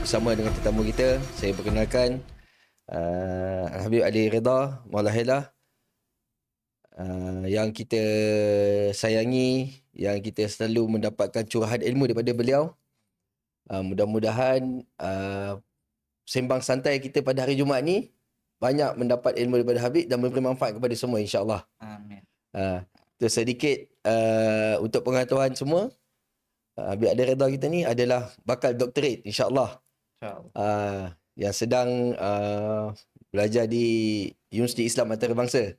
Bersama dengan tetamu kita, saya perkenalkan Habib Ali Reda Maulahela, yang kita sayangi, yang kita selalu mendapatkan curahan ilmu daripada beliau. Mudah-mudahan sembang santai kita pada hari Jumaat ni banyak mendapat ilmu daripada Habib dan memberi manfaat kepada semua, insya-Allah. Amin. Itu sedikit untuk pengetahuan semua. Habib Ali Reda kita ni adalah bakal doktorate, insya-Allah. InsyaAllah. Yang sedang belajar di Universiti Islam Antarabangsa.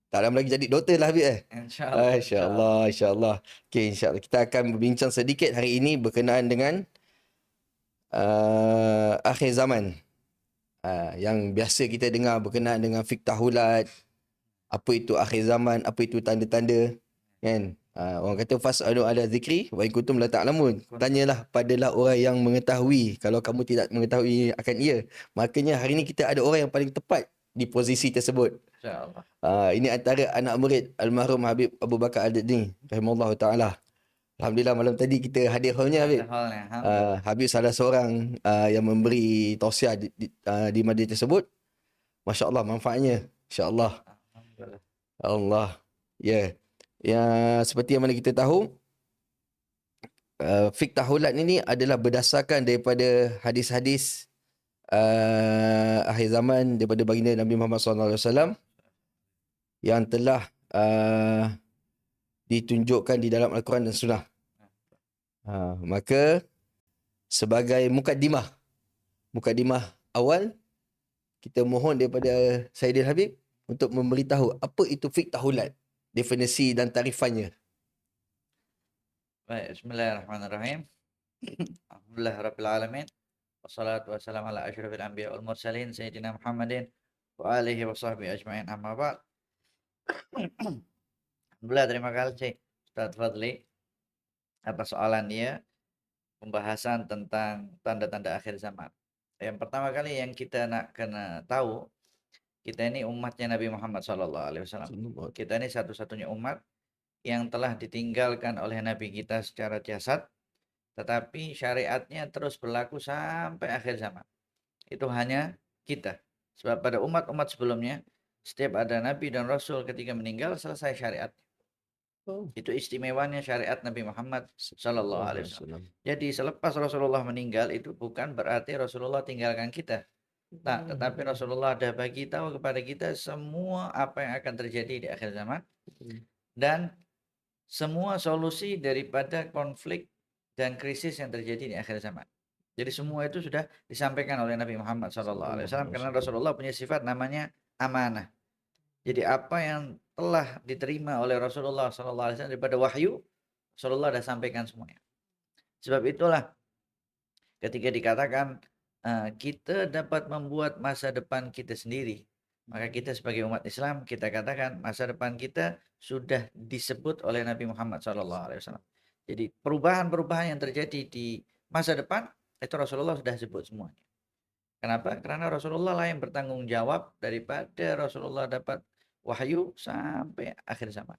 Tak lama lagi jadi doktor lah Habib InsyaAllah. InsyaAllah, insyaAllah. Okay, insyaAllah. Kita akan berbincang sedikit hari ini berkenaan dengan akhir zaman. Yang biasa kita dengar berkenaan dengan fiqh tahulat. Apa itu akhir zaman, apa itu tanda-tanda. Kan? Orang kata fas'alu ala zikri wa in kuntum la ta'lamun. Tanyalah padalah orang yang mengetahui. Kalau kamu tidak mengetahui akan ia. Makanya hari ini kita ada orang yang paling tepat di posisi tersebut. InsyaAllah. Ini antara anak murid almarhum Habib Abu Bakar Al-Adni rahimahullah taala. Alhamdulillah malam tadi kita hadir hallnya Habib. Alhamdulillah. Habib salah seorang yang memberi tausiah di majlis tersebut. Masya-Allah manfaatnya. Insya-Allah. Alhamdulillah. Allah. Ya. Ya, seperti yang mana kita tahu, fiqh tahulat ini adalah berdasarkan daripada hadis-hadis akhir zaman daripada baginda Nabi Muhammad SAW yang telah ditunjukkan di dalam Al-Quran dan Sunnah. Maka sebagai mukadimah awal, kita mohon daripada Saidil Habib untuk memberitahu apa itu fiqh tahulat, definisi dan tarifannya. Baik, bismillahirrahmanirrahim. Alhamdulillah rabbil alamin. Wassalatu wassalamu ala asyrafil anbiya wal mursalin sayyidina Muhammadin wa alihi wa sahbihi ajma'in, amma ba'd. Alhamdulillah, terima kasih Ustaz Fadli atas soalan dia, pembahasan tentang tanda-tanda akhir zaman. Yang pertama kali yang kita nak kena tahu, kita ini umatnya Nabi Muhammad SAW. Kita ini satu-satunya umat yang telah ditinggalkan oleh Nabi kita secara jasad, tetapi syariatnya terus berlaku sampai akhir zaman. Itu hanya kita. Sebab pada umat-umat sebelumnya, setiap ada Nabi dan Rasul ketika meninggal, selesai syariat. Itu istimewanya syariat Nabi Muhammad SAW. Jadi selepas Rasulullah meninggal, itu bukan berarti Rasulullah tinggalkan kita. Nah, tetapi Rasulullah dah bagi tahu kepada kita semua apa yang akan terjadi di akhir zaman dan semua solusi daripada konflik dan krisis yang terjadi di akhir zaman. Jadi semua itu sudah disampaikan oleh Nabi Muhammad SAW, karena Rasulullah punya sifat namanya amanah. Jadi apa yang telah diterima oleh Rasulullah SAW daripada wahyu, Rasulullah dah sampaikan semuanya. Sebab itulah ketika dikatakan kita dapat membuat masa depan kita sendiri, maka kita sebagai umat Islam, kita katakan masa depan kita sudah disebut oleh Nabi Muhammad SAW. Jadi perubahan-perubahan yang terjadi di masa depan, itu Rasulullah sudah sebut semuanya. Kenapa? Karena Rasulullah lah yang bertanggung jawab daripada Rasulullah dapat wahyu sampai akhir zaman.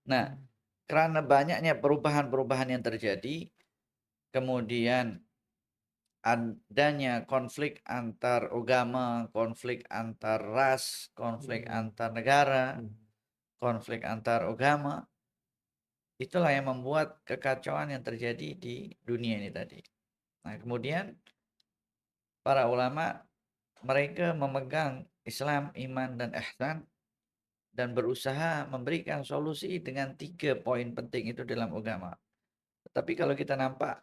Nah, karena banyaknya perubahan-perubahan yang terjadi, kemudian adanya konflik antar agama, konflik antar ras, konflik antar negara, konflik antar agama, itulah yang membuat kekacauan yang terjadi di dunia ini tadi. Nah, kemudian para ulama, mereka memegang Islam, iman, dan ihsan, dan berusaha memberikan solusi dengan 3 poin penting itu dalam agama. Tetapi kalau kita nampak,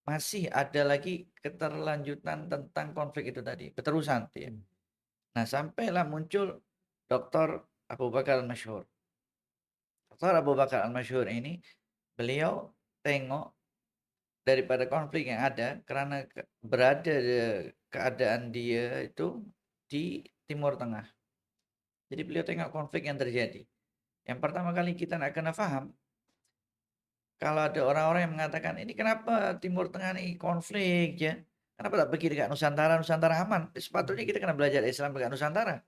masih ada lagi keterlanjutan tentang konflik itu tadi, keterusan. Ya. Nah, sampailah muncul Dr. Abu Bakar Al-Masyhur. Dr. Abu Bakar Al-Masyhur ini, beliau tengok daripada konflik yang ada, karena berada keadaan dia itu di Timur Tengah. Jadi beliau tengok konflik yang terjadi. Yang pertama kali kita nak kena faham, kalau ada orang-orang yang mengatakan, ini kenapa Timur Tengah ini konflik ya? Kenapa tak pergi dekat Nusantara, Nusantara aman? Sepatutnya kita kena belajar Islam dekat Nusantara.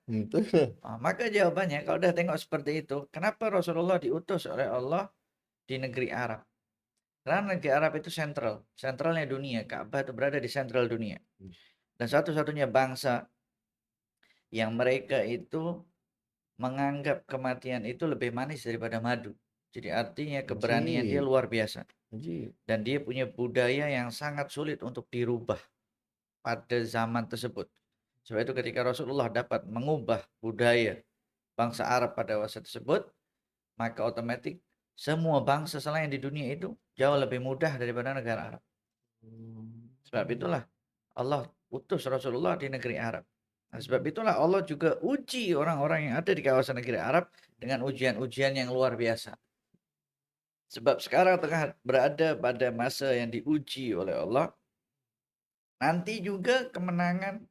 Maka jawabannya, kalau dah tengok seperti itu, kenapa Rasulullah diutus oleh Allah di negeri Arab? Karena negeri Arab itu sentralnya dunia. Ka'bah itu berada di sentral dunia. Dan satu-satunya bangsa yang mereka itu menganggap kematian itu lebih manis daripada madu. Jadi artinya keberanian dia Ajib. luar biasa. Ajib. Dan dia punya budaya yang sangat sulit untuk dirubah pada zaman tersebut. Sebab itu ketika Rasulullah dapat mengubah budaya bangsa Arab pada masa tersebut, maka otomatis semua bangsa selain di dunia itu jauh lebih mudah daripada negara Arab. Sebab itulah Allah utus Rasulullah di negeri Arab. Nah, sebab itulah Allah juga uji orang-orang yang ada di kawasan negeri Arab dengan ujian-ujian yang luar biasa. Sebab sekarang tengah berada pada masa yang diuji oleh Allah. Nanti juga kemenangan,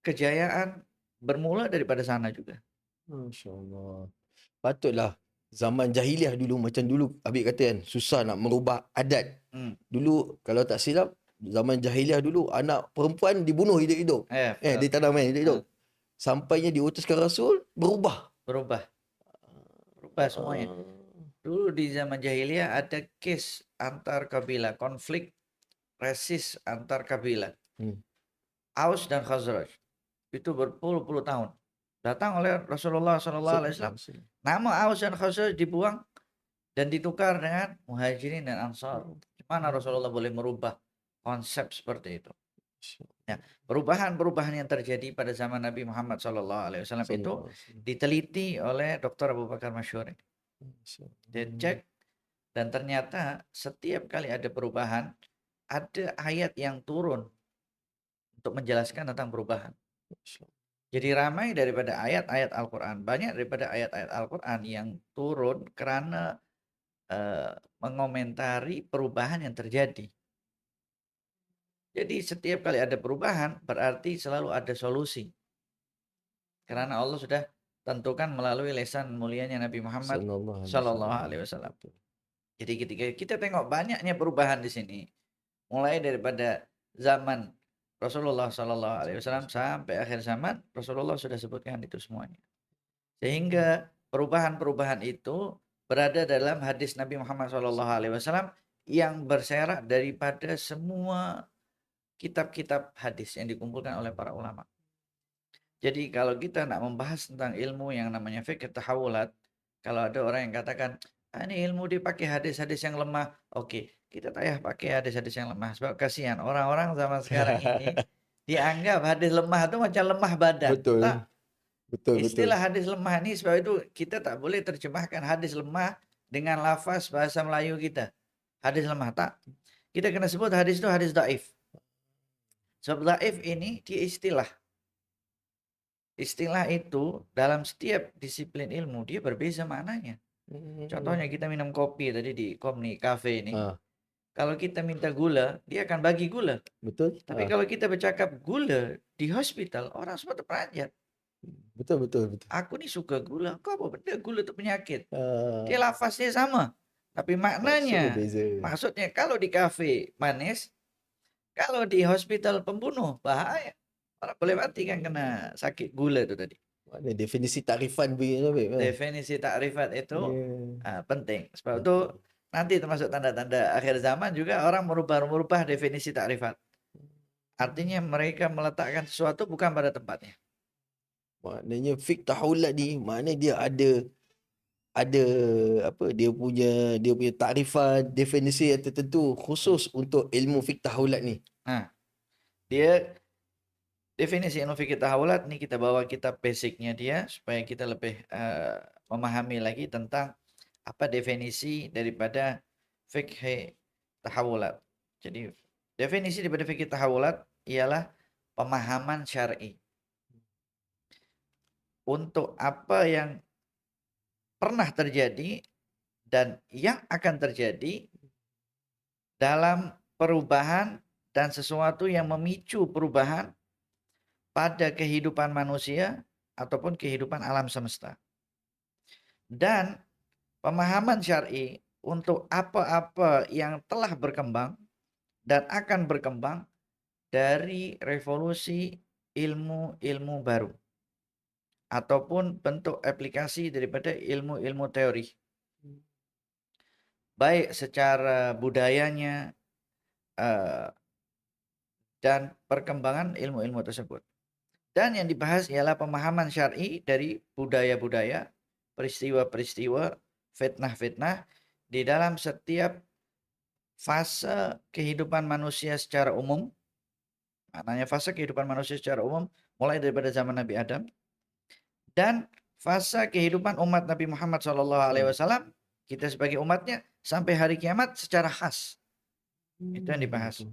kejayaan bermula daripada sana juga. Masya Allah. Patutlah zaman jahiliah dulu macam dulu Habib kata kan susah nak merubah adat. Dulu kalau tak silap zaman jahiliah dulu anak perempuan dibunuh hidup-hidup. Betul. Di tanah main hidup-hidup. Sampainya diutuskan Rasul berubah. Berubah semuanya. Ah. Dulu di zaman jahiliyah ada kes antar kabilah, konflik resis antar kabilah. Aus dan Khazraj. Itu berpuluh-puluh tahun. Datang oleh Rasulullah SAW. Nama Aus dan Khazraj dibuang dan ditukar dengan Muhajirin dan Ansar. Gimana Rasulullah boleh merubah konsep seperti itu? Ya, perubahan-perubahan yang terjadi pada zaman Nabi Muhammad SAW itu diteliti oleh Dr. Abu Bakar Masyuri. Dia cek dan ternyata setiap kali ada perubahan, ada ayat yang turun untuk menjelaskan tentang perubahan. Jadi ramai daripada ayat-ayat Al-Quran, banyak daripada ayat-ayat Al-Quran yang turun karena mengomentari perubahan yang terjadi. Jadi setiap kali ada perubahan berarti selalu ada solusi. Karena Allah sudah tentukan melalui lisan mulianya Nabi Muhammad Sallallahu Alaihi Wasallam. Jadi ketika kita tengok banyaknya perubahan di sini, mulai daripada zaman Rasulullah Sallallahu Alaihi Wasallam sampai akhir zaman, Rasulullah sudah sebutkan itu semuanya. Sehingga perubahan-perubahan itu berada dalam hadis Nabi Muhammad Sallallahu Alaihi Wasallam yang berserak daripada semua kitab-kitab hadis yang dikumpulkan oleh para ulama. Jadi kalau kita nak membahas tentang ilmu yang namanya fikih tahawulat, kalau ada orang yang katakan, ini ilmu dipakai hadis-hadis yang lemah. Oke, kita tak payah pakai hadis-hadis yang lemah. Sebab kasihan orang-orang zaman sekarang ini dianggap hadis lemah itu macam lemah badan. Betul. Tak. Betul. Istilah hadis lemah ini sebab itu kita tak boleh terjemahkan hadis lemah dengan lafaz bahasa Melayu kita. Hadis lemah tak. Kita kena sebut hadis itu hadis daif. Sebab daif ini dia istilah. Istilah itu dalam setiap disiplin ilmu dia berbeza maknanya. Contohnya kita minum kopi tadi di Komni Cafe ini. Kalau kita minta gula, dia akan bagi gula. Betul. Tapi kalau kita bercakap gula di hospital, orang semua terperanjat. Betul. Aku nih suka gula. Kau apa benda gula itu penyakit? Dia lafaznya sama. Tapi maknanya, maksudnya kalau di kafe manis, kalau di hospital pembunuh, bahaya. Orang boleh mati kan kena sakit gula itu tadi. Mana definisi takrifan begitu, Definisi takrifat itu penting. Sebab itu nanti termasuk tanda-tanda akhir zaman juga orang merubah definisi takrifat. Artinya mereka meletakkan sesuatu bukan pada tempatnya. Maknanya fiqh tahawulat ni, maknanya dia ada apa, dia punya takrifan, definisi yang tertentu khusus untuk ilmu fiqh tahawulat ni. Dia definisi ilmu fikih tahawulat ni kita bawa kitab basicnya dia supaya kita lebih memahami lagi tentang apa definisi daripada fikih tahawulat. Jadi definisi daripada fikih tahawulat ialah pemahaman syar'i untuk apa yang pernah terjadi dan yang akan terjadi dalam perubahan dan sesuatu yang memicu perubahan pada kehidupan manusia ataupun kehidupan alam semesta. Dan pemahaman syar'i untuk apa-apa yang telah berkembang dan akan berkembang dari revolusi ilmu-ilmu baru ataupun bentuk aplikasi daripada ilmu-ilmu teori. baik secara budayanya eh, dan perkembangan ilmu-ilmu tersebut. Dan yang dibahas ialah pemahaman syar'i dari budaya-budaya, peristiwa-peristiwa, fitnah-fitnah di dalam setiap fase kehidupan manusia secara umum. Maknanya fase kehidupan manusia secara umum mulai daripada zaman Nabi Adam dan fase kehidupan umat Nabi Muhammad SAW, kita sebagai umatnya sampai hari kiamat secara khas. Itu yang dibahas.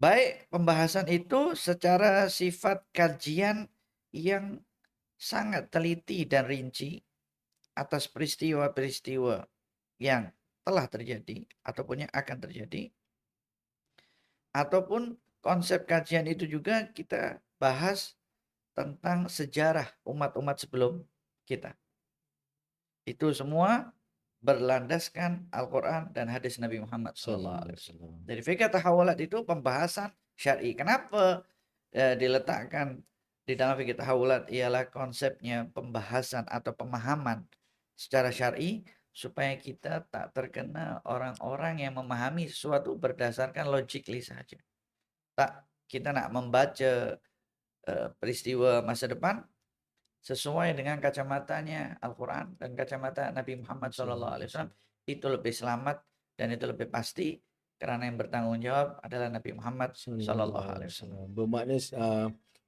Baik pembahasan itu secara sifat kajian yang sangat teliti dan rinci atas peristiwa-peristiwa yang telah terjadi ataupun yang akan terjadi, ataupun konsep kajian itu juga kita bahas tentang sejarah umat-umat sebelum kita. Itu semua berlandaskan Al-Quran dan hadis Nabi Muhammad SAW. Jadi fikih tahawulat itu pembahasan syar'i. Kenapa diletakkan di dalam fikih tahawulat ialah konsepnya pembahasan atau pemahaman secara syar'i supaya kita tak terkena orang-orang yang memahami sesuatu berdasarkan logically saja. Tak, kita nak membaca peristiwa masa depan sesuai dengan kacamatanya Al-Quran dan kacamata Nabi Muhammad SAW, itu lebih selamat dan itu lebih pasti karena yang bertanggung jawab adalah Nabi Muhammad SAW. Bermakna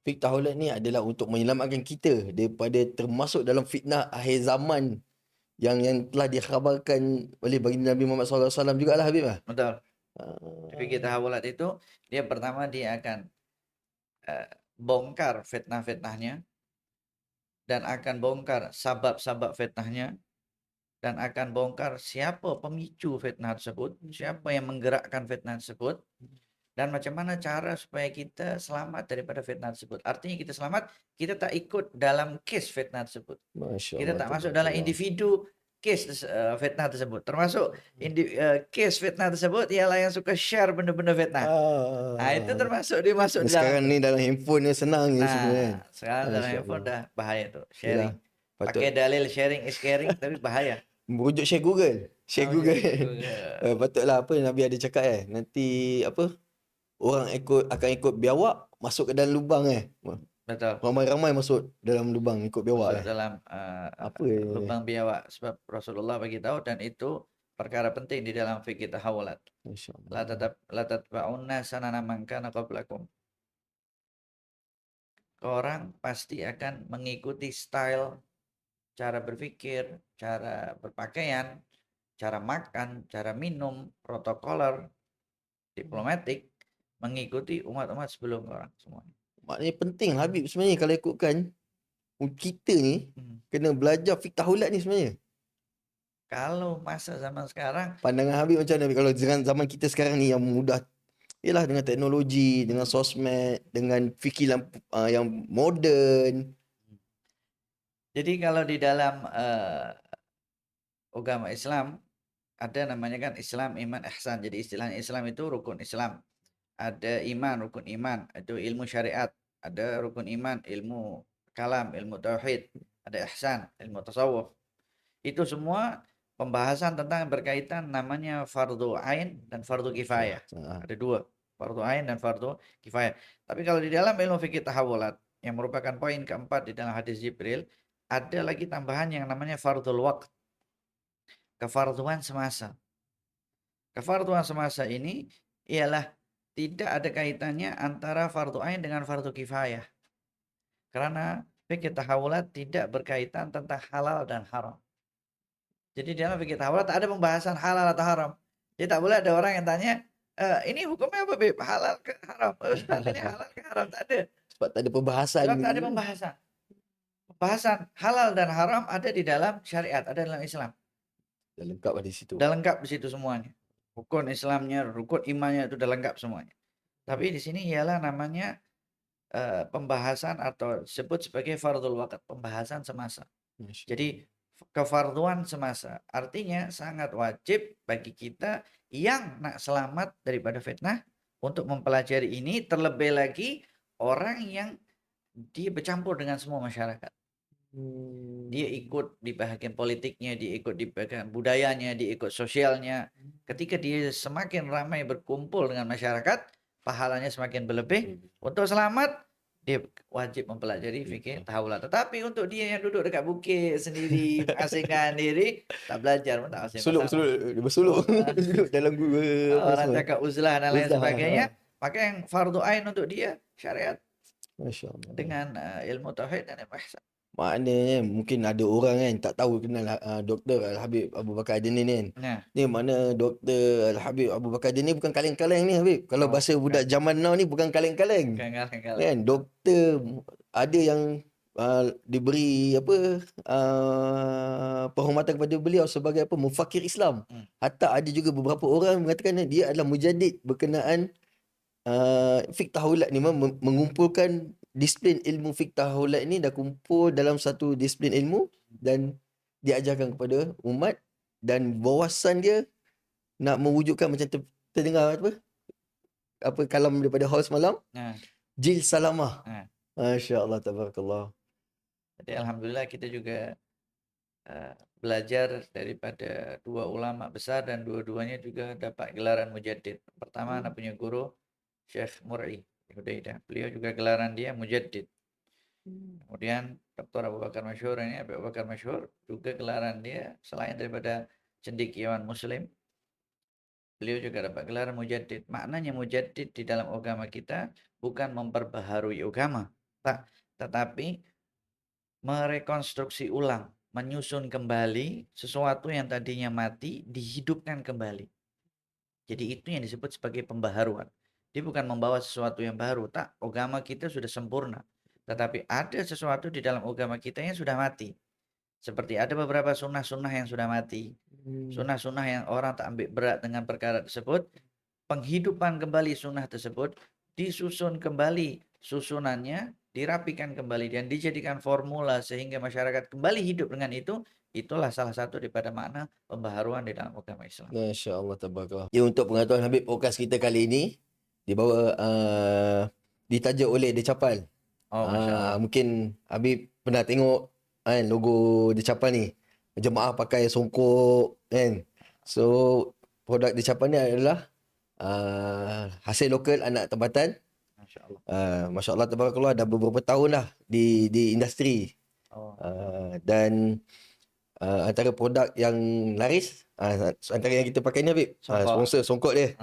fiqh tahawulat ni adalah untuk menyelamatkan kita daripada termasuk dalam fitnah akhir zaman yang telah dikhabarkan oleh baginda Nabi Muhammad SAW jugalah Habib lah. Betul. Ah, Fikih tahawulat itu dia pertama dia akan bongkar fitnah-fitnahnya dan akan bongkar sabab-sabab fitnahnya dan akan bongkar siapa pemicu fitnah tersebut, siapa yang menggerakkan fitnah tersebut, dan macam mana cara supaya kita selamat daripada fitnah tersebut. Artinya kita selamat, kita tak ikut dalam kes fitnah tersebut. Masya Kita Allah, tak masuk dalam tabarakallah. individu kes fitnah tersebut. Termasuk kes fitnah tersebut ialah yang suka share benda-benda fitnah. Itu termasuk dia masuk Dan di dalam sekarang tu. ni dalam handphone ni senang je semua kan. Sekarang dalam Masya handphone Allah. dah bahaya tu. Yelah, Sharing. patut Pakai dalil sharing is caring tapi bahaya. merujuk share Google. Share Oh, Google. Google. Patutlah apa Nabi ada cakap nanti apa orang akan ikut biawak masuk ke dalam lubang Betul. Ramai-ramai masuk dalam lubang ikut biawak Masuk dalam Apa lubang biawak sebab Rasulullah bagi tahu dan itu perkara penting di dalam fikih tahawulat. Masya La Allah. tatba'unna sanana man kana qablakum. Orang pasti akan mengikuti style, cara berpikir, cara berpakaian, cara makan, cara minum, protokoler, diplomatik, mengikuti umat-umat sebelum orang semuanya. Maknanya penting Habib sebenarnya kalau ikutkan kita ni kena belajar fiqh tahawulat ni sebenarnya. Kalau masa zaman sekarang, Pandangan Habib macam mana kalau dengan zaman kita sekarang ni yang mudah ialah dengan teknologi, dengan sosmed, dengan fikir yang moden. jadi kalau di dalam agama Islam ada namanya kan Islam, iman, ihsan. Jadi istilahnya Islam itu rukun Islam. Ada iman, rukun iman, itu ilmu syariat. Ada rukun iman, ilmu kalam, ilmu tauhid. Ada ihsan, ilmu tasawuf. Itu semua pembahasan tentang yang berkaitan namanya fardu ain dan fardu kifayah. Ada dua, fardu ain dan fardu kifayah. Tapi kalau di dalam ilmu fikih tahawulat yang merupakan poin keempat di dalam hadis Jibril, ada lagi tambahan yang namanya fardul waqt, kefarduan semasa. Kefarduan semasa ini ialah tidak ada kaitannya antara fardu ain dengan fardu kifayah. Karena fikih tahawulat tidak berkaitan tentang halal dan haram. Jadi dalam fikih tahawulat tak ada pembahasan halal atau haram. Jadi tak boleh ada orang yang tanya, ini hukumnya apa, Beb? Halal ke haram? Ustaz, ini halal ke haram? Tak ada. Sebab tak ada pembahasan. Sebab tak ada pembahasan. Pembahasan halal dan haram ada di dalam syariat, ada dalam Islam. Dah lengkap di situ. Dah lengkap di situ semuanya. Rukun Islamnya, rukun imannya itu dah lengkap semuanya. Tapi di sini ialah namanya pembahasan atau disebut sebagai fardul waqt, pembahasan semasa. Jadi kefarduan semasa artinya sangat wajib bagi kita yang nak selamat daripada fitnah untuk mempelajari ini, terlebih lagi orang yang dia bercampur dengan semua masyarakat. Dia ikut di bahagian politiknya, dia ikut di bahagian budayanya, dia ikut sosialnya. Ketika dia semakin ramai berkumpul dengan masyarakat, pahalanya semakin berlebih. Untuk selamat, dia wajib mempelajari fikih tahawulat. Tetapi untuk dia yang duduk dekat bukit sendiri, mengasingkan diri, tak belajar pun tak masih Suluk, masalah. suluk, dia bersuluk. Duduk dalam gua apa Orang semua. cakap uzlah dan lain Uzlah. sebagainya, maka yang fardu ain untuk dia syariat Masya Allah. dengan ilmu tauhid dan ilmu ihsan. Maknanya mungkin ada orang kan tak tahu kenal Dr. Al-Habib Abu Bakar Adini ni kan. Nah, Ni mana Dr. Al-Habib Abu Bakar Adini bukan kaleng-kaleng ni Habib. Kalau bahasa budak zaman now ni bukan kaleng-kaleng. Kan. Kan doktor ada yang diberi apa penghormatan kepada beliau sebagai apa mufakir Islam. Hatta ada juga beberapa orang mengatakan dia adalah mujaddid berkenaan fiqh tahawulat ni mengumpulkan disiplin ilmu fiqh tahawulat ni dah kumpul dalam satu disiplin ilmu dan diajarkan kepada umat dan bawasan dia nak mewujudkan macam terdengar apa kalam daripada hall semalam Nah, jil salamah. nah. Masya-Allah tabarakallah. Jadi alhamdulillah kita juga belajar daripada dua ulama besar dan dua-duanya juga dapat gelaran mujaddid. Pertama anak punya guru Syekh Mur'i Hudaidah. Beliau juga gelaran dia mujaddid. Kemudian Dr. Abu Bakar Masyhur ini, Abu Bakar Masyhur juga gelaran dia selain daripada cendekiawan muslim, beliau juga dapat gelaran mujaddid. Maknanya mujaddid di dalam agama kita bukan memperbaharui agama, tetapi merekonstruksi ulang, menyusun kembali sesuatu yang tadinya mati dihidupkan kembali. Jadi itu yang disebut sebagai pembaharuan. Dia bukan membawa sesuatu yang baru, tak, agama kita sudah sempurna. Tetapi ada sesuatu di dalam agama kita yang sudah mati. Seperti ada beberapa sunnah-sunnah yang sudah mati. Sunnah-sunnah yang orang tak ambil berat dengan perkara tersebut. Penghidupan kembali sunnah tersebut, disusun kembali susunannya, dirapikan kembali dan dijadikan formula sehingga masyarakat kembali hidup dengan itu. Itulah salah satu daripada makna pembaharuan di dalam agama Islam. Masya Allah tabarakallah. Ya, untuk pengetahuan Habib, podcast kita kali ini dibawa ditaja oleh Decapal. Oh, Masya Allah. Mungkin Habib pernah tengok kan logo Decapal ni. Jemaah pakai songkok kan. So produk Decapal ni adalah hasil lokal anak tempatan. Masya Allah. Masya Allah tabarakallah, dah beberapa tahun dah di industri. Oh. Dan antara produk yang laris antara yang kita pakai ni Habib, sponsor songkok dia.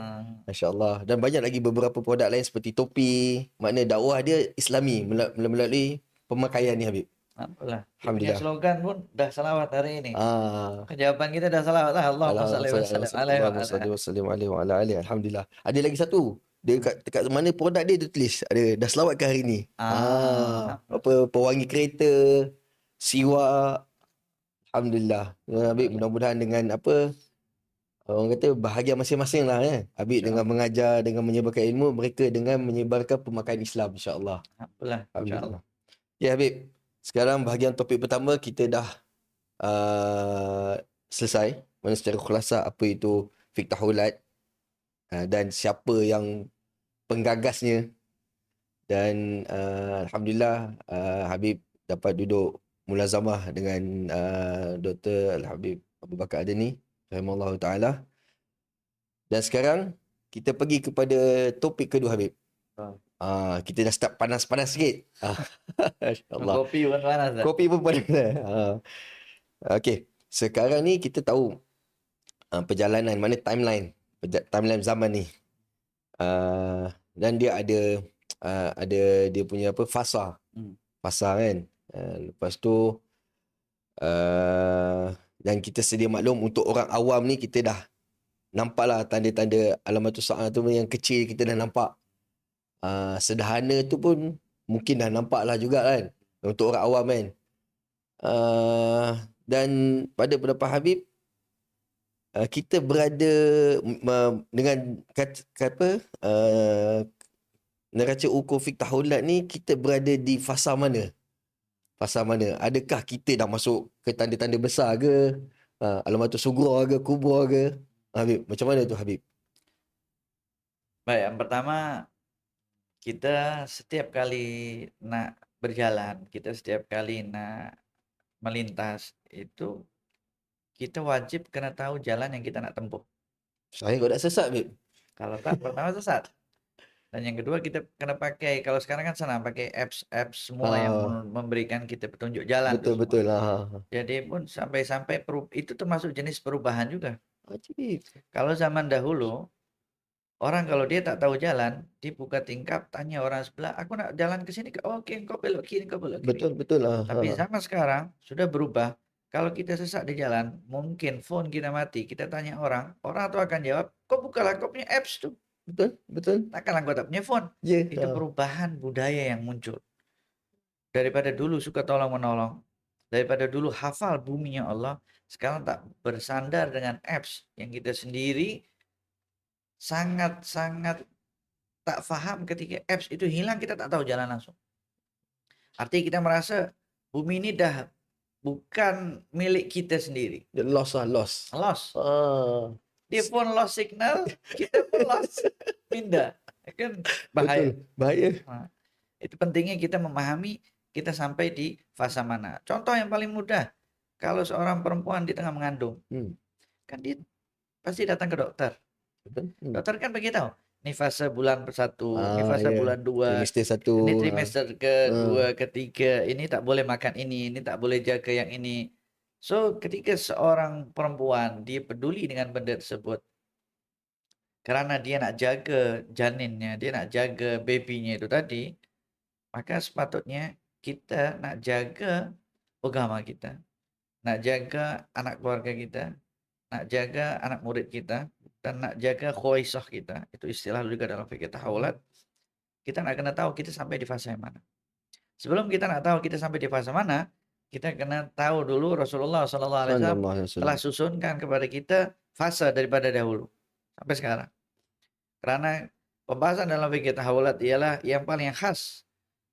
Masya Allah. Dan banyak lagi beberapa produk lain seperti topi. Makna dakwah dia Islami melalui pemakaian ni Habib. Alhamdulillah. Alhamdulillah. Slogan pun dah salawat hari ini. Jawaban kita dah salawat lah. Allahumma salli wa sallim alaihi. Alhamdulillah. Ada lagi satu. Dia dekat mana produk dia tulis ada dah selawatkan hari ni. Apa pewangi kereta, siwak. Alhamdulillah. Habib mudah-mudahan dengan apa orang kata bahagian masing-masing lah Habib dengan mengajar, dengan menyebarkan ilmu, mereka dengan menyebarkan pemakaian Islam, insya-Allah. Alhamdulillah. Ya Habib, sekarang bahagian topik pertama kita dah selesai. Mana secara khulasa apa itu fiqh tahawulat dan siapa yang penggagasnya. Dan alhamdulillah Habib dapat duduk mulazamah dengan Dr. Al-Habib Abu Bakar Adini rahimahullah taala. Dan sekarang kita pergi kepada topik kedua Habib. Kita dah start panas-panas sikit. Masya-Allah. Kopi pun panas dah. Kopi pun panas dah. Okey, sekarang ni kita tahu perjalanan mana timeline zaman ni. Dan dia ada dia punya apa fasa. Fasa kan. Lepas tu dan kita sedia maklum untuk orang awam ni kita dah nampaklah tanda-tanda alamatus saah tu yang kecil kita dah nampak. Sederhana tu pun mungkin dah nampak lah juga kan untuk orang awam kan. Dan pada pendapat Habib kita berada dengan kata neraca ukur fiqh tahawulat ni kita berada di fasa mana? Fasa mana? Adakah kita dah masuk ke tanda-tanda besar ke? Alamatus sughra ke, kubra ke? Habib, macam mana tu Habib? Baik, yang pertama kita setiap kali nak berjalan, kita setiap kali nak melintas itu kita wajib kena tahu jalan yang kita nak tempuh. Saya kau tak sesat, Bib. Kalau tak, pertama sesat. Dan yang kedua kita kena pakai, kalau sekarang kan senang pakai apps semua yang memberikan kita petunjuk jalan tuh semua. Betul-betul lah. Jadi pun sampai itu termasuk jenis perubahan juga. Ajib. Kalau zaman dahulu, orang kalau dia tak tahu jalan, dia buka tingkap, tanya orang sebelah, aku nak jalan ke sini, oke, kau belok kiri, kau belok kiri. Betul lah. Tapi zaman sekarang sudah berubah. Kalau kita sesat di jalan, mungkin phone kita mati, kita tanya orang tuh akan jawab, kau bukalah kau punya apps tuh. Betul. Takkanlah kau tak punya phone. Ya. Itu perubahan budaya yang muncul. Daripada dulu suka tolong-menolong, daripada dulu hafal buminya Allah, sekarang tak bersandar dengan apps yang kita sendiri sangat-sangat tak faham ketika apps itu hilang, kita tak tahu jalan langsung. Artinya kita merasa bumi ini dah bukan milik kita sendiri. Lost. Dia pun lost signal, kita pun lost pindah. Kan bahaya. Betul, bahaya. Nah, itu pentingnya kita memahami kita sampai di fase mana. Contoh yang paling mudah, kalau seorang perempuan di tengah mengandung, kan dia pasti datang ke dokter. Dokter kan beritahu, ini fase bulan 1, ini fase bulan 2, trimester 1, ini trimester ke-2, ke-3, ini tak boleh makan ini tak boleh jaga yang ini. So, ketika seorang perempuan dia peduli dengan benda tersebut, karena dia nak jaga janinnya, dia nak jaga babynya itu tadi, maka sepatutnya kita nak jaga agama kita, nak jaga anak keluarga kita, nak jaga anak murid kita, dan nak jaga khuwaisah kita. Itu istilah juga dalam fikih tahawulat. Kita nak kena tahu kita sampai di fase yang mana. Sebelum kita nak tahu kita sampai di fase mana, kita kena tahu dulu Rasulullah SAW telah susunkan kepada kita fase daripada dahulu sampai sekarang. Karena pembahasan dalam fikih tahawulat ialah yang paling khas,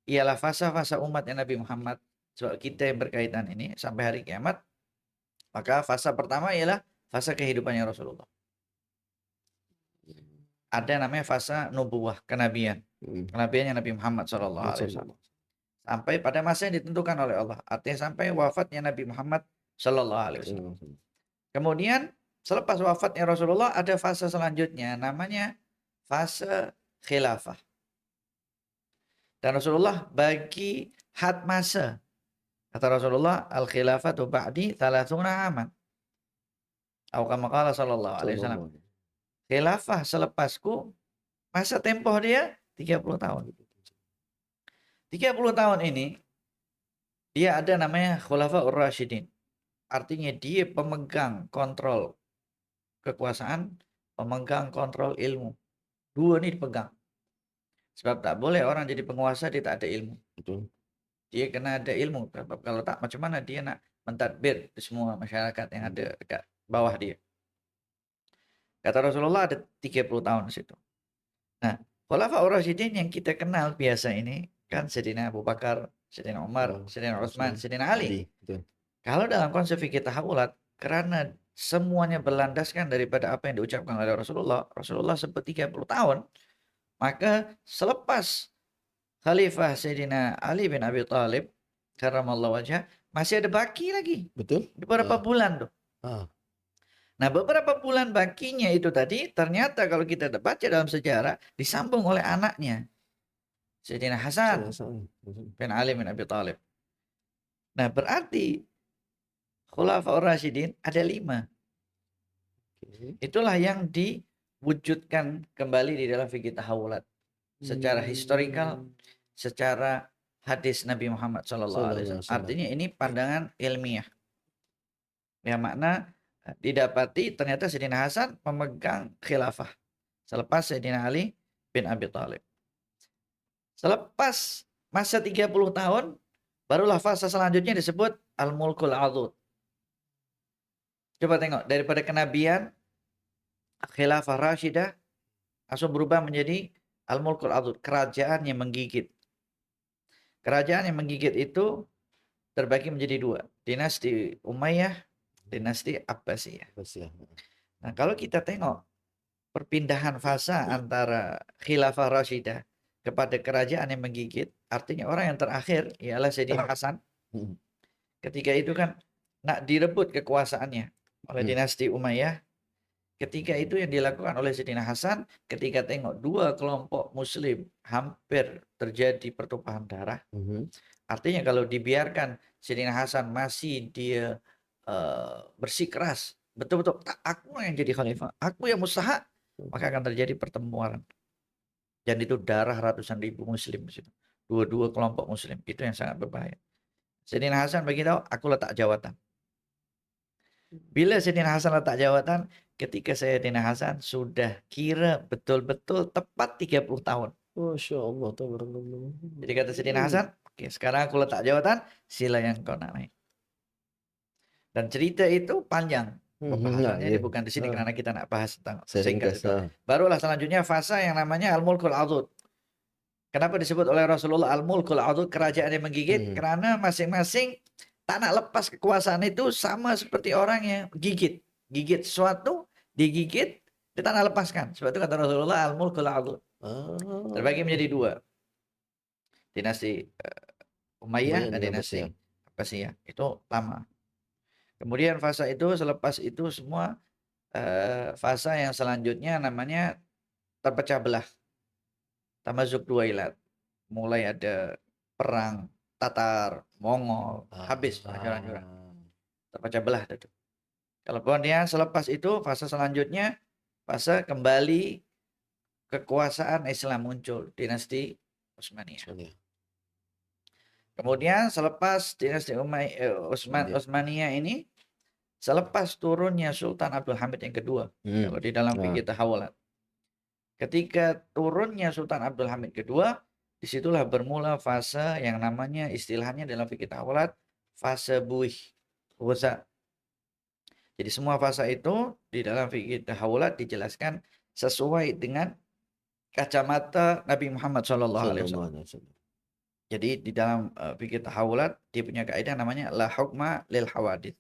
ialah fase-fase umatnya Nabi Muhammad. Sebab kita yang berkaitan ini sampai hari kiamat, maka fase pertama ialah fase kehidupannya Rasulullah. Ada namanya fase nubuwah, kenabian. Kenabiannya Nabi Muhammad SAW. Sampai pada masa yang ditentukan oleh Allah. Artinya sampai wafatnya Nabi Muhammad SAW. Kemudian selepas wafatnya Rasulullah ada fase selanjutnya namanya fase khilafah. Dan Rasulullah bagi had masa. Kata Rasulullah, al-khilafatu ba'di 30 aman. Atau kama qala sallallahu alaihi wasallam. Khilafah selepasku, masa tempoh dia 30 tahun. 30 tahun ini, dia ada namanya Khulafaur Rasyidin. Artinya dia pemegang kontrol kekuasaan, pemegang kontrol ilmu. Dua ini dipegang. Sebab tak boleh orang jadi penguasa, dia tak ada ilmu. Betul. Dia kena ada ilmu. Sebab kalau tak, macam mana dia nak mentadbir di semua masyarakat yang ada dekat bawah dia. Kata Rasulullah ada 30 tahun di situ. Nah, Khulafaur Rasyidin yang kita kenal biasa ini kan Sayyidina Abu Bakar, Sayyidina Umar, Sayyidina Utsman, Sayyidina Ali. Kalau dalam konsep fikih tahawulat, karena semuanya berlandaskan daripada apa yang diucapkan oleh Rasulullah sempat 30 tahun, maka selepas Khalifah Sayyidina Ali bin Abi Thalib karramallahu wajhah, masih ada baki lagi. Betul. Beberapa bulan tuh. Nah, beberapa bulan bakinya itu tadi ternyata kalau kita baca dalam sejarah disambung oleh anaknya Sayyidina Hasan bin Ali bin Abi Thalib. Nah, berarti Khulafaur Rasyidin ada 5. Itulah yang diwujudkan kembali di dalam fikih tahawulat secara historikal, secara hadis Nabi Muhammad SAW. Artinya ini pandangan ilmiah. Yang makna didapati ternyata Sayyidina Hasan memegang khilafah selepas Sayyidina Ali bin Abi Thalib. Selepas masa 30 tahun, barulah fase selanjutnya disebut Al-Mulkul Adud. Coba tengok, daripada kenabian, khilafah Rashidah, langsung berubah menjadi Al-Mulkul Adud, kerajaan yang menggigit. Kerajaan yang menggigit itu terbagi menjadi 2, dinasti Umayyah, dinasti Abbasiyah. Nah, kalau kita tengok perpindahan fase antara khilafah Rashidah kepada kerajaan yang menggigit, artinya orang yang terakhir ialah Sayyidina Hasan. ketika itu kan nak direbut kekuasaannya oleh Hmm. dinasti Umayyah. Ketika itu yang dilakukan oleh Sayyidina Hasan ketika tengok dua kelompok muslim hampir terjadi pertumpahan darah. Artinya kalau dibiarkan Sayyidina Hasan masih dia bersikeras, betul-betul aku yang jadi khalifah, aku yang mustahak, maka akan terjadi pertempuran. Dan itu darah ratusan ribu muslim di situ. Dua-dua kelompok muslim, itu yang sangat berbahaya. Sayyidina Hasan beritahu, aku letak jawatan. Bila Sayyidina Hasan letak jawatan, ketika Sayyidina Hasan sudah kira betul-betul tepat 30 tahun. Masya Allah, tabarakallah. Jadi kata Sayyidina Hasan, oke, sekarang aku letak jawatan, sila yang kau nak naik. Dan cerita itu panjang. Pembahasannya ini bukan di sini karena kita nak bahas tentang Saya singkat ringkas. itu. Barulah selanjutnya fase yang namanya Al-Mulkul Adud. Kenapa disebut oleh Rasulullah Al-Mulkul Adud, kerajaan yang menggigit? Karena masing-masing tak nak lepas kekuasaan itu sama seperti orang yang gigit. Gigit sesuatu, digigit, dia tak nak lepaskan. Sebab itu kata Rasulullah Al-Mulkul Adud. Terbagi menjadi dua. Dinasti Umayyah dan dinasti Abbasiyah. Itu lama. Kemudian fase itu, selepas itu semua fase yang selanjutnya namanya terpecah belah. Tamazuk Duailat. Mulai ada perang Tatar, Mongol, habis hancur-hancuran. Terpecah belah itu. Kalau kemudian selepas itu fase selanjutnya fase kembali kekuasaan Islam muncul, dinasti Utsmaniyah. Kemudian selepas dinasti Utsmaniyah ini, selepas turunnya Sultan Abdul Hamid yang kedua, kalau di dalam fikih tahawulat. Ketika turunnya Sultan Abdul Hamid kedua, disitulah bermula fase yang namanya istilahnya dalam fikih tahawulat, fase buih, ghuza. Jadi semua fase itu di dalam fikih tahawulat dijelaskan sesuai dengan kacamata Nabi Muhammad SAW. Jadi di dalam fikih tahawulat dia punya kaidah namanya la hukma lil hawadits.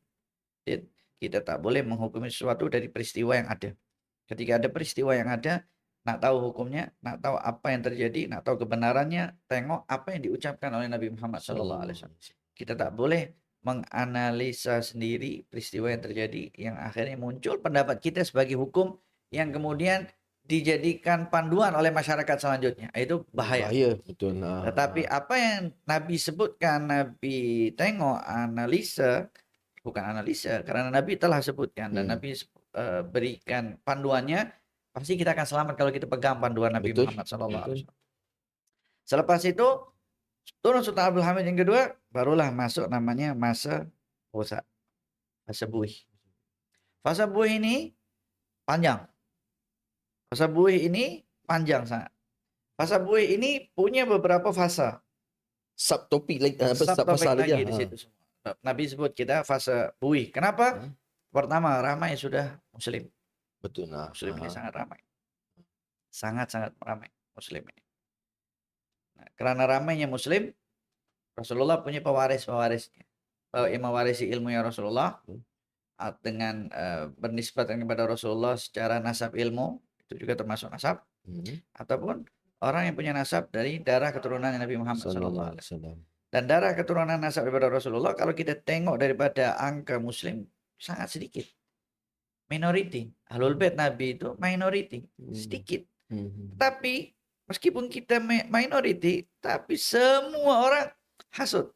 Kita tak boleh menghukumi sesuatu dari peristiwa yang ada. Ketika ada peristiwa yang ada, nak tahu hukumnya, nak tahu apa yang terjadi, nak tahu kebenarannya, tengok apa yang diucapkan oleh Nabi Muhammad SAW. Kita tak boleh menganalisa sendiri peristiwa yang terjadi yang akhirnya muncul pendapat kita sebagai hukum yang kemudian dijadikan panduan oleh masyarakat selanjutnya. Itu bahaya. Betul. Tetapi apa yang Nabi sebutkan, Nabi tengok, analisa, bukan analisa, karena Nabi telah sebutkan dan Nabi berikan panduannya, pasti kita akan selamat kalau kita pegang panduan Nabi Muhammad SAW. Selepas itu, turun Sultan Abdul Hamid yang kedua, barulah masuk namanya masa Ghuza, fase buih. Fase buih ini panjang. Fase buih ini panjang sangat. Fase buih ini punya beberapa fase. Subtopik lagi, Subtopik lagi di situ semua. Nabi sebut kita fase buih. Kenapa? Pertama, ramai sudah Muslim. Betul. Muslim ini sangat ramai. Sangat-sangat ramai Muslim ini. Nah, karena ramainya Muslim, Rasulullah punya pewaris-pewarisnya. Yang mewarisi ilmunya Rasulullah dengan bernisbat kepada Rasulullah secara nasab ilmu, itu juga termasuk nasab, ataupun orang yang punya nasab dari darah keturunan Nabi Muhammad SAW. Dan darah keturunan nasab daripada Rasulullah, kalau kita tengok daripada angka Muslim, sangat sedikit. Minority. Ahlul Bait Nabi itu minority. Sedikit. Tapi, meskipun kita minority, tapi semua orang hasud.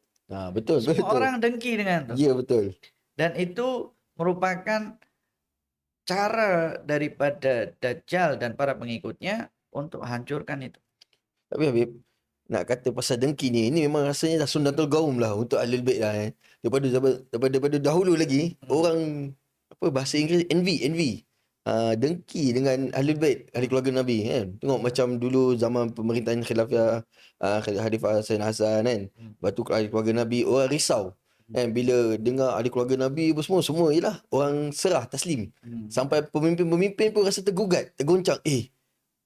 Betul. Semua orang dengki dengan itu. Ya, betul. Dan itu merupakan cara daripada Dajjal dan para pengikutnya untuk hancurkan itu. Tapi Habib, nak kata pasal dengki ni, ini memang rasanya dah sunnatul gaum lah untuk Ahlul Bait lah. Daripada dahulu lagi, orang bahasa Inggeris envy. Dengki dengan Ahlul Bait, ahli keluarga Nabi kan. Tengok macam dulu zaman pemerintahan Khilafah Khalifah Sayyidina Hasan kan. Batu ahli keluarga Nabi, orang risau. Kan bila dengar ahli keluarga Nabi semua ialah orang serah taslim. Sampai pemimpin-pemimpin pun rasa tergoncang.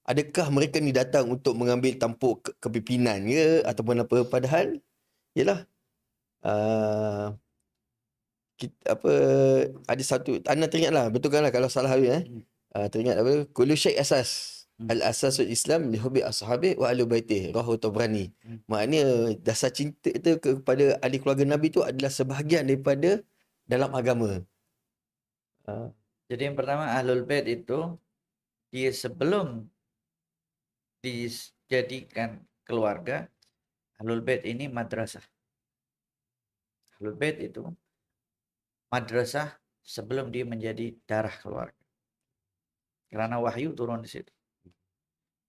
Adakah mereka ni datang untuk mengambil tampuk kepimpinan ke ataupun apa? Padahal ialah ada satu, anda teringatlah, betul kan lah kalau salah teringat apa, kullu syai asas. Al-asasul Islam li hubbi ashabi wa ahli baitih, rawahu Tabrani. Hmm. Maknanya dasar cinta itu kepada ahli keluarga Nabi itu adalah sebahagian daripada dalam agama. Ah, Jadi yang pertama Ahlul Bait itu dia sebelum dijadikan keluarga, Ahlul Bait ini madrasah. Ahlul Bait itu madrasah sebelum dia menjadi darah keluarga. Karena wahyu turun di situ.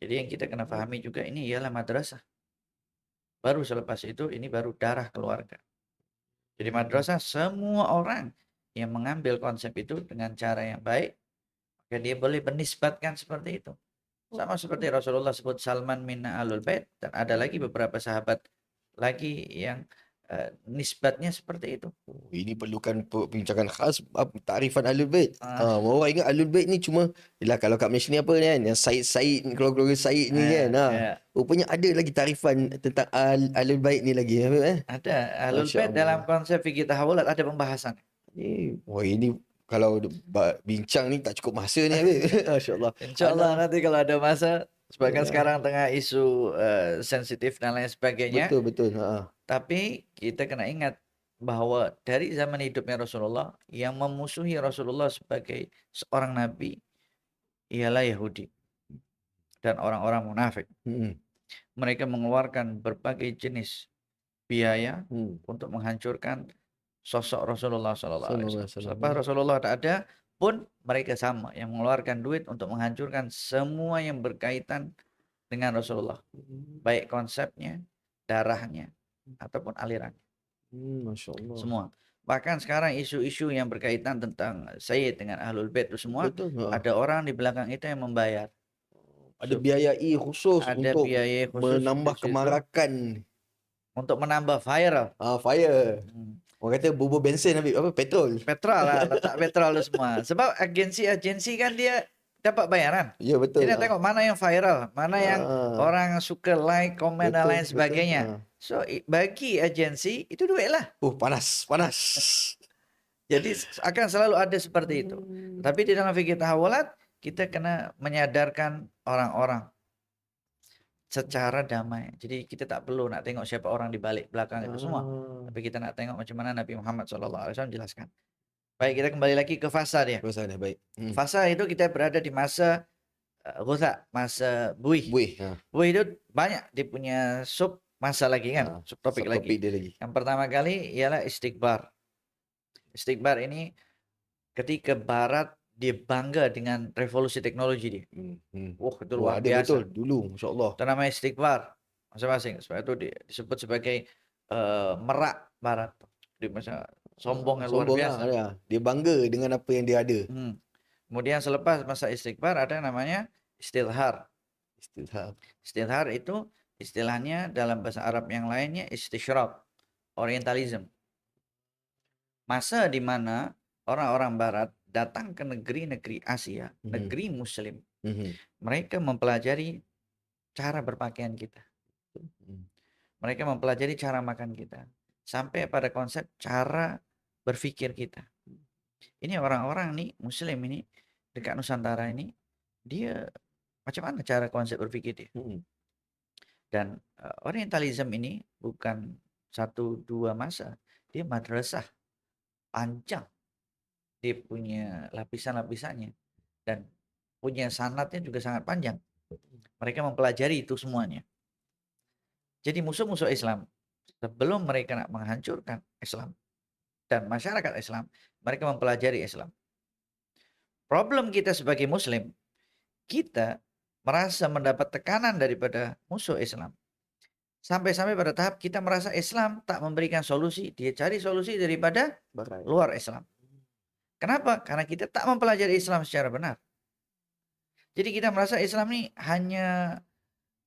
Jadi yang kita kena pahami juga ini ialah madrasah. Baru selepas itu ini baru darah keluarga. Jadi madrasah semua orang yang mengambil konsep itu dengan cara yang baik, maka dia boleh menisbatkan seperti itu. Sama seperti Rasulullah sebut Salman minna alul bait, dan ada lagi beberapa sahabat lagi yang nisbatnya seperti itu. Ini perlukan perbincangan khas takrifan Ahlul Bait. Ah, Orang ingat Ahlul Bait ni cuma yalah kalau kat Malaysia ni apa ni kan, yang Said keluarga-keluarga Said ni kan. ya. Rupanya ada lagi tarifan tentang Ahlul Bait ni lagi. Ada Ahlul Masya Bait dalam Allah. konsep fikih tahawulat ada pembahasan. Ini kalau bincang ni tak cukup masa ni Habib. Masya Allah. Insya Allah Anak. nanti kalau ada masa, sebagian Ya. sekarang tengah isu sensitif dan lain sebagainya. Betul. Tapi kita kena ingat bahwa dari zaman hidupnya Rasulullah, yang memusuhi Rasulullah sebagai seorang nabi ialah Yahudi dan orang-orang munafik. Mereka mengeluarkan berbagai jenis biaya untuk menghancurkan sosok Rasulullah SAW. Selepas Rasulullah tak ada pun mereka sama yang mengeluarkan duit untuk menghancurkan semua yang berkaitan dengan Rasulullah, baik konsepnya, darahnya, ataupun aliran. Masya Allah. Semua. Bahkan sekarang isu-isu yang berkaitan tentang Sayyid dengan Ahlul Bait itu semua, Betul. ada orang di belakang itu yang membayar. Ada biayai khusus Ada untuk biaya khusus menambah di situ kemarakan. untuk menambah viral. Fire. Orang kata bubur bensin Habib, apa petrol. Petrol lah, letak petrol itu semua. Sebab agensi kan dia dapat bayaran. Ya betul. Jadi tengok mana yang viral, mana yang orang suka like, komen dan lain sebagainya. So bagi agensi itu duit lah. Panas. Jadi akan selalu ada seperti itu. Tapi di dalam fikih tahawulat kita kena menyadarkan orang-orang secara damai. Jadi kita tak perlu nak tengok siapa orang di balik belakang itu semua. Tapi kita nak tengok macam mana Nabi Muhammad SAW jelaskan. Baik, kita kembali lagi ke fasa dia. Baik. Fasa itu kita berada di masa ghuza, masa buih. Buih itu banyak dia punya sub masa lagi kan, subtopik lagi. Yang pertama kali ialah istighbar. Istighbar ini ketika Barat dia bangga dengan revolusi teknologi dia. Itu luar biasa. Betul dulu, masya-Allah. Itu namanya istighbar masing-masing. Sebab itu disebut sebagai merak Barat. Dia masa sombong yang luar biasa. Dia bangga dengan apa yang dia ada. Kemudian selepas masa istighbar ada namanya istilhar. Istilhar itu istilahnya dalam bahasa Arab yang lainnya istishraq, orientalism. Masa di mana orang-orang Barat datang ke negeri-negeri Asia, negeri Muslim. Mereka mempelajari cara berpakaian kita. Mereka mempelajari cara makan kita. Sampai pada konsep cara berpikir kita. Ini orang-orang nih, Muslim ini, dekat Nusantara ini, dia macam mana cara konsep berpikir dia. Dan orientalism ini bukan 1-2 masa. Dia madrasah. Panjang. Dia punya lapisan-lapisannya. Dan punya sanatnya juga sangat panjang. Mereka mempelajari itu semuanya. Jadi musuh-musuh Islam, sebelum mereka nak menghancurkan Islam dan masyarakat Islam, mereka mempelajari Islam. Problem kita sebagai Muslim, kita merasa mendapat tekanan daripada musuh Islam. Sampai-sampai pada tahap kita merasa Islam tak memberikan solusi, dia cari solusi daripada luar Islam. Kenapa? Karena kita tak mempelajari Islam secara benar. Jadi kita merasa Islam ni hanya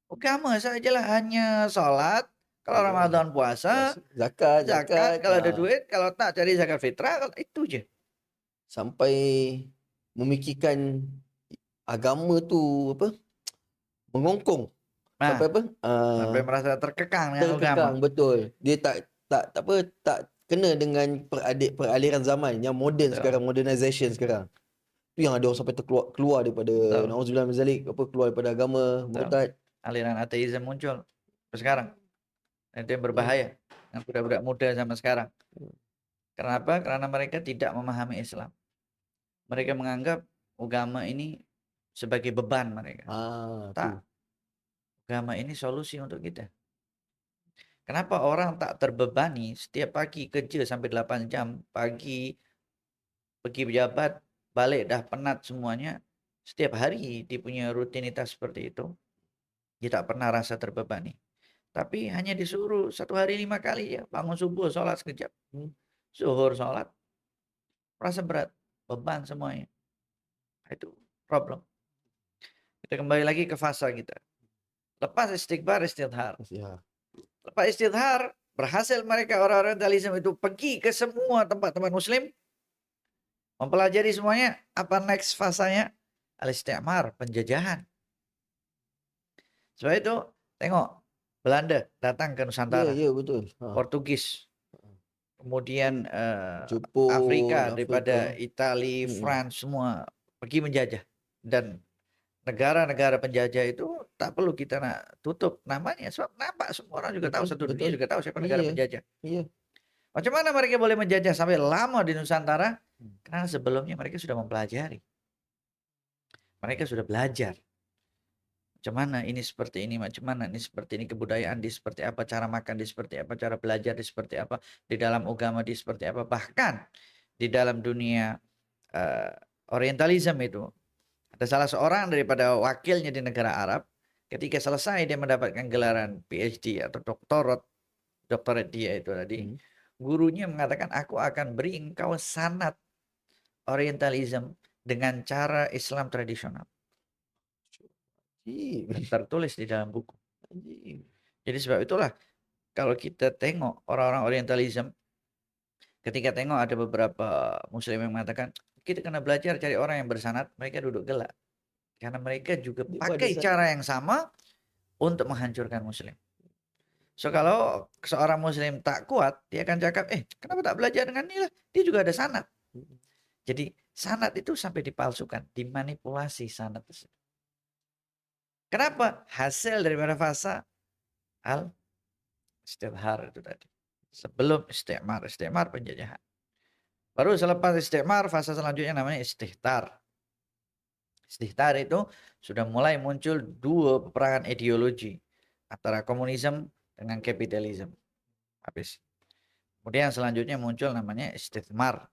agama sajalah, hanya sholat, kalau Ramadan puasa, zakat, kalau ada duit, kalau tak cari zakat fitrah, itu je. Sampai memikirkan agama tu mengongkong. Sampai sampai merasa terkekang dengan agama. Betul. Dia tak kena dengan peraliran zaman yang moden sekarang, modernization sekarang. Tu yang ada orang sampai keluar daripada Betul. nauzubillah min zalik, keluar daripada agama, Betul. murtad. Aliran ateisme muncul sampai sekarang. Itu yang Ya. berbahaya. Yang budak-budak muda zaman sekarang. Hmm. Kenapa? Karena mereka tidak memahami Islam. Mereka menganggap agama ini sebagai beban mereka. Tu. Tak. Agama ini solusi untuk kita. Kenapa orang tak terbebani setiap pagi kerja sampai 8 jam, pagi pergi pejabat, balik dah penat semuanya. Setiap hari dia punya rutinitas seperti itu. Dia tak pernah rasa terbebani. Tapi hanya disuruh 1 hari 5 kali ya. Bangun subuh, sholat sekejap. Zuhur, sholat. Rasa berat. Beban semuanya. Itu problem. Kita kembali lagi ke fasa kita. Lepas istighfar, istidhar. Ya. Lepas istidhar, berhasil mereka orang-orang orientalisme itu pergi ke semua tempat-tempat muslim. Mempelajari semuanya. Apa next fasanya? Al-istimar, penjajahan. Sebab itu, tengok. Belanda datang ke Nusantara. Ya, betul. Portugis. Kemudian Jepun, Afrika, daripada Afrika. Itali, France, semua pergi menjajah. Dan negara-negara penjajah itu tak perlu kita nak tutup namanya. Sebab nampak semua orang juga tahu, satu dunia juga tahu siapa negara penjajah. Iya. Macam mana mereka boleh menjajah sampai lama di Nusantara? Karena sebelumnya mereka sudah mempelajari. Mereka sudah belajar. Macam mana ini seperti ini, macam mana ini seperti ini, kebudayaan di seperti apa, cara makan di seperti apa, cara belajar di seperti apa, di dalam agama di seperti apa. Bahkan di dalam dunia orientalisme itu, ada salah seorang daripada wakilnya di negara Arab, ketika selesai dia mendapatkan gelaran PhD atau doktorat dia itu tadi, gurunya mengatakan, aku akan beri engkau sanad orientalisme dengan cara Islam tradisional. Dan tertulis di dalam buku. Jadi sebab itulah, kalau kita tengok orang-orang orientalisme, ketika tengok ada beberapa muslim yang mengatakan, kita kena belajar cari orang yang bersanad, mereka duduk gelak. Karena mereka juga pakai cara yang sama untuk menghancurkan muslim. So kalau seorang muslim tak kuat, dia akan cakap, kenapa tak belajar dengan ini lah? Dia juga ada sanad. Jadi sanad itu sampai dipalsukan, dimanipulasi sanad tersebut. Kenapa? Hasil daripada fasa al-istidhar itu tadi. Sebelum istimar penjajahan. Baru selepas istimar, fasa selanjutnya namanya istihtar. Istihtar itu sudah mulai muncul 2 peperangan ideologi antara komunisme dengan kapitalisme. Habis. Kemudian selanjutnya muncul namanya istismar.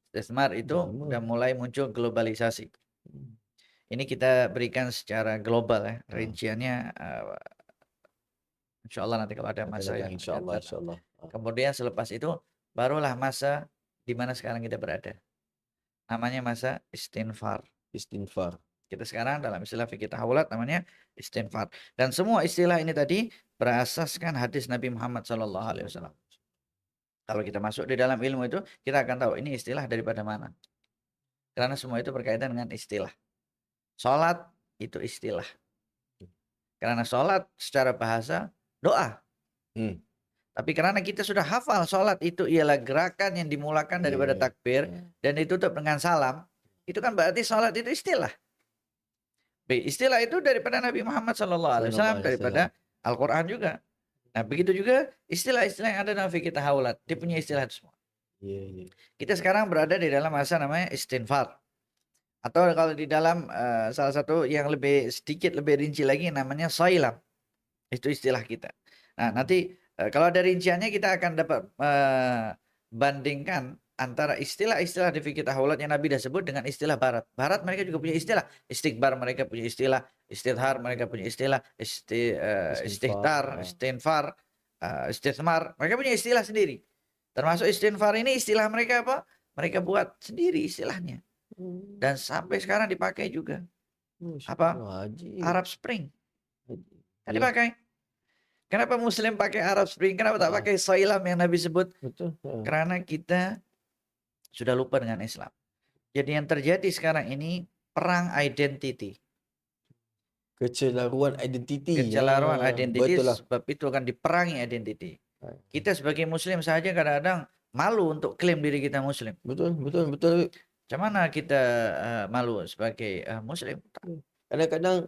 Istismar itu sudah mulai muncul globalisasi. Ini kita berikan secara global ya, rinciannya insya Allah nanti kalau ada masa yang insya Allah. Kemudian selepas itu barulah masa di mana sekarang kita berada. Namanya masa istinfar. Kita sekarang dalam istilah fikih tahawulat namanya istinfar. Dan semua istilah ini tadi berasaskan hadis Nabi Muhammad SAW. Kalau kita masuk di dalam ilmu itu, kita akan tahu ini istilah daripada mana. Karena semua itu berkaitan dengan istilah. Sholat itu istilah. Karena sholat secara bahasa doa. Tapi karena kita sudah hafal sholat itu ialah gerakan yang dimulakan daripada takbir dan ditutup dengan salam. Itu kan berarti sholat itu istilah. Istilah itu daripada Nabi Muhammad SAW, daripada Al-Quran juga. Nah begitu juga istilah-istilah yang ada dalam fikih tahawulat. Dia punya istilah itu semua. Kita sekarang berada di dalam masa namanya istinfar. Atau kalau di dalam salah satu yang sedikit lebih rinci lagi namanya soilam. Itu istilah kita. Nah nanti kalau ada rinciannya kita akan dapat bandingkan antara istilah-istilah di fikih tahawulat yang Nabi dah sebut dengan istilah Barat. Barat mereka juga punya istilah. Istighbar mereka punya istilah. Istidhar mereka punya istilah. Istihtar, istinfar, istithmar. Mereka punya istilah sendiri. Termasuk istinfar ini istilah mereka apa? Mereka buat sendiri istilahnya. Dan sampai sekarang dipakai juga. Apa? Arab Spring. Kan dipakai. Kenapa Muslim pakai Arab Spring? Kenapa tak pakai soilam yang Nabi sebut? Betul. Karena kita sudah lupa dengan Islam. Jadi yang terjadi sekarang ini perang identity. Kecelaruan identiti. Kecelaruan identiti, sebab itu akan diperangi identity. Kita sebagai Muslim saja kadang-kadang malu untuk klaim diri kita Muslim. Betul. Macam mana kita malu sebagai Muslim? Kadang-kadang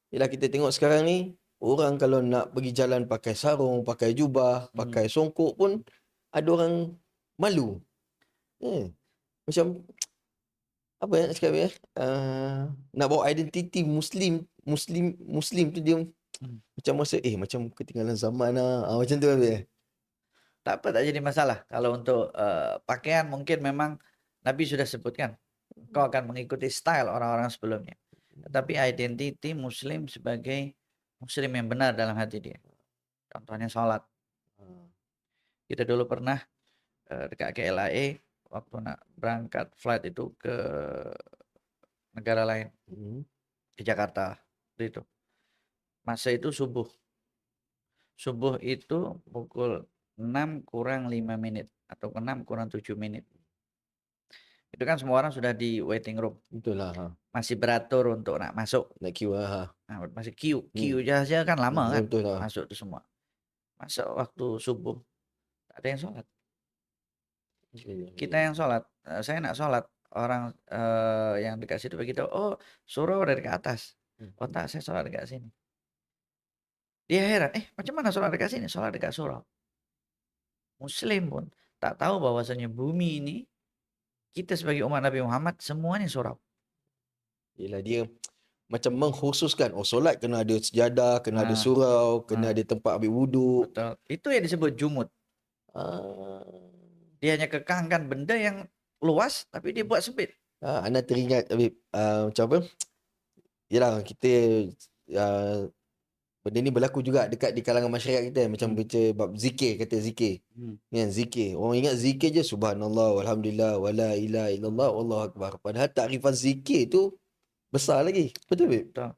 yelah kita tengok sekarang ni orang kalau nak pergi jalan pakai sarung, pakai jubah, pakai songkok pun ada orang malu. Macam apa nak cakap ya? Nak bawa identiti Muslim tu dia macam masa macam ketinggalan zaman lah. Macam tu habis. Tak apa, tak jadi masalah. Kalau untuk pakaian mungkin memang Nabi sudah sebutkan kau akan mengikuti style orang-orang sebelumnya. Tetapi identiti Muslim sebagai Muslim yang benar dalam hati dia. Contohnya sholat. Kita dulu pernah dekat KLIA waktu nak berangkat flight itu ke negara lain di Jakarta itu. Masa itu subuh. Subuh itu pukul 6 kurang 5 menit atau 6 kurang 7 menit. Itu kan semua orang sudah di waiting room. Betul lah. Masih beratur untuk nak masuk. Nak queue lah. Nah, masih queue aja kan lama kan. Betul lah. Masuk itu semua. Masuk waktu subuh. Tak ada yang sholat. Kita yang sholat. Saya nak sholat. Orang yang dekat situ begitu. Oh, surau dari ke atas. Oh tak, saya sholat dekat sini. Dia heran. Macam mana sholat dekat sini? Sholat dekat surau. Muslim pun tak tahu bahwasanya bumi ini kita sebagai umat Nabi Muhammad semuanya surau. Yelah dia macam mengkhususkan solat kena ada sejadah, kena ada surau, kena ada tempat ambil wuduk. Betul. Itu yang disebut jumud. Dia hanya kekangkan benda yang luas tapi dia buat sempit. Anda teringat Habib, macam apa? Yelah kita benda ni berlaku juga dekat di kalangan masyarakat kita, macam baca bab zikir, kata zikir. Kan zikir. Orang ingat zikir je subhanallah walhamdulillah wala ilaha illallah wallahu akbar. Padahal takrifan zikir tu besar lagi. Betul Beb? Betul.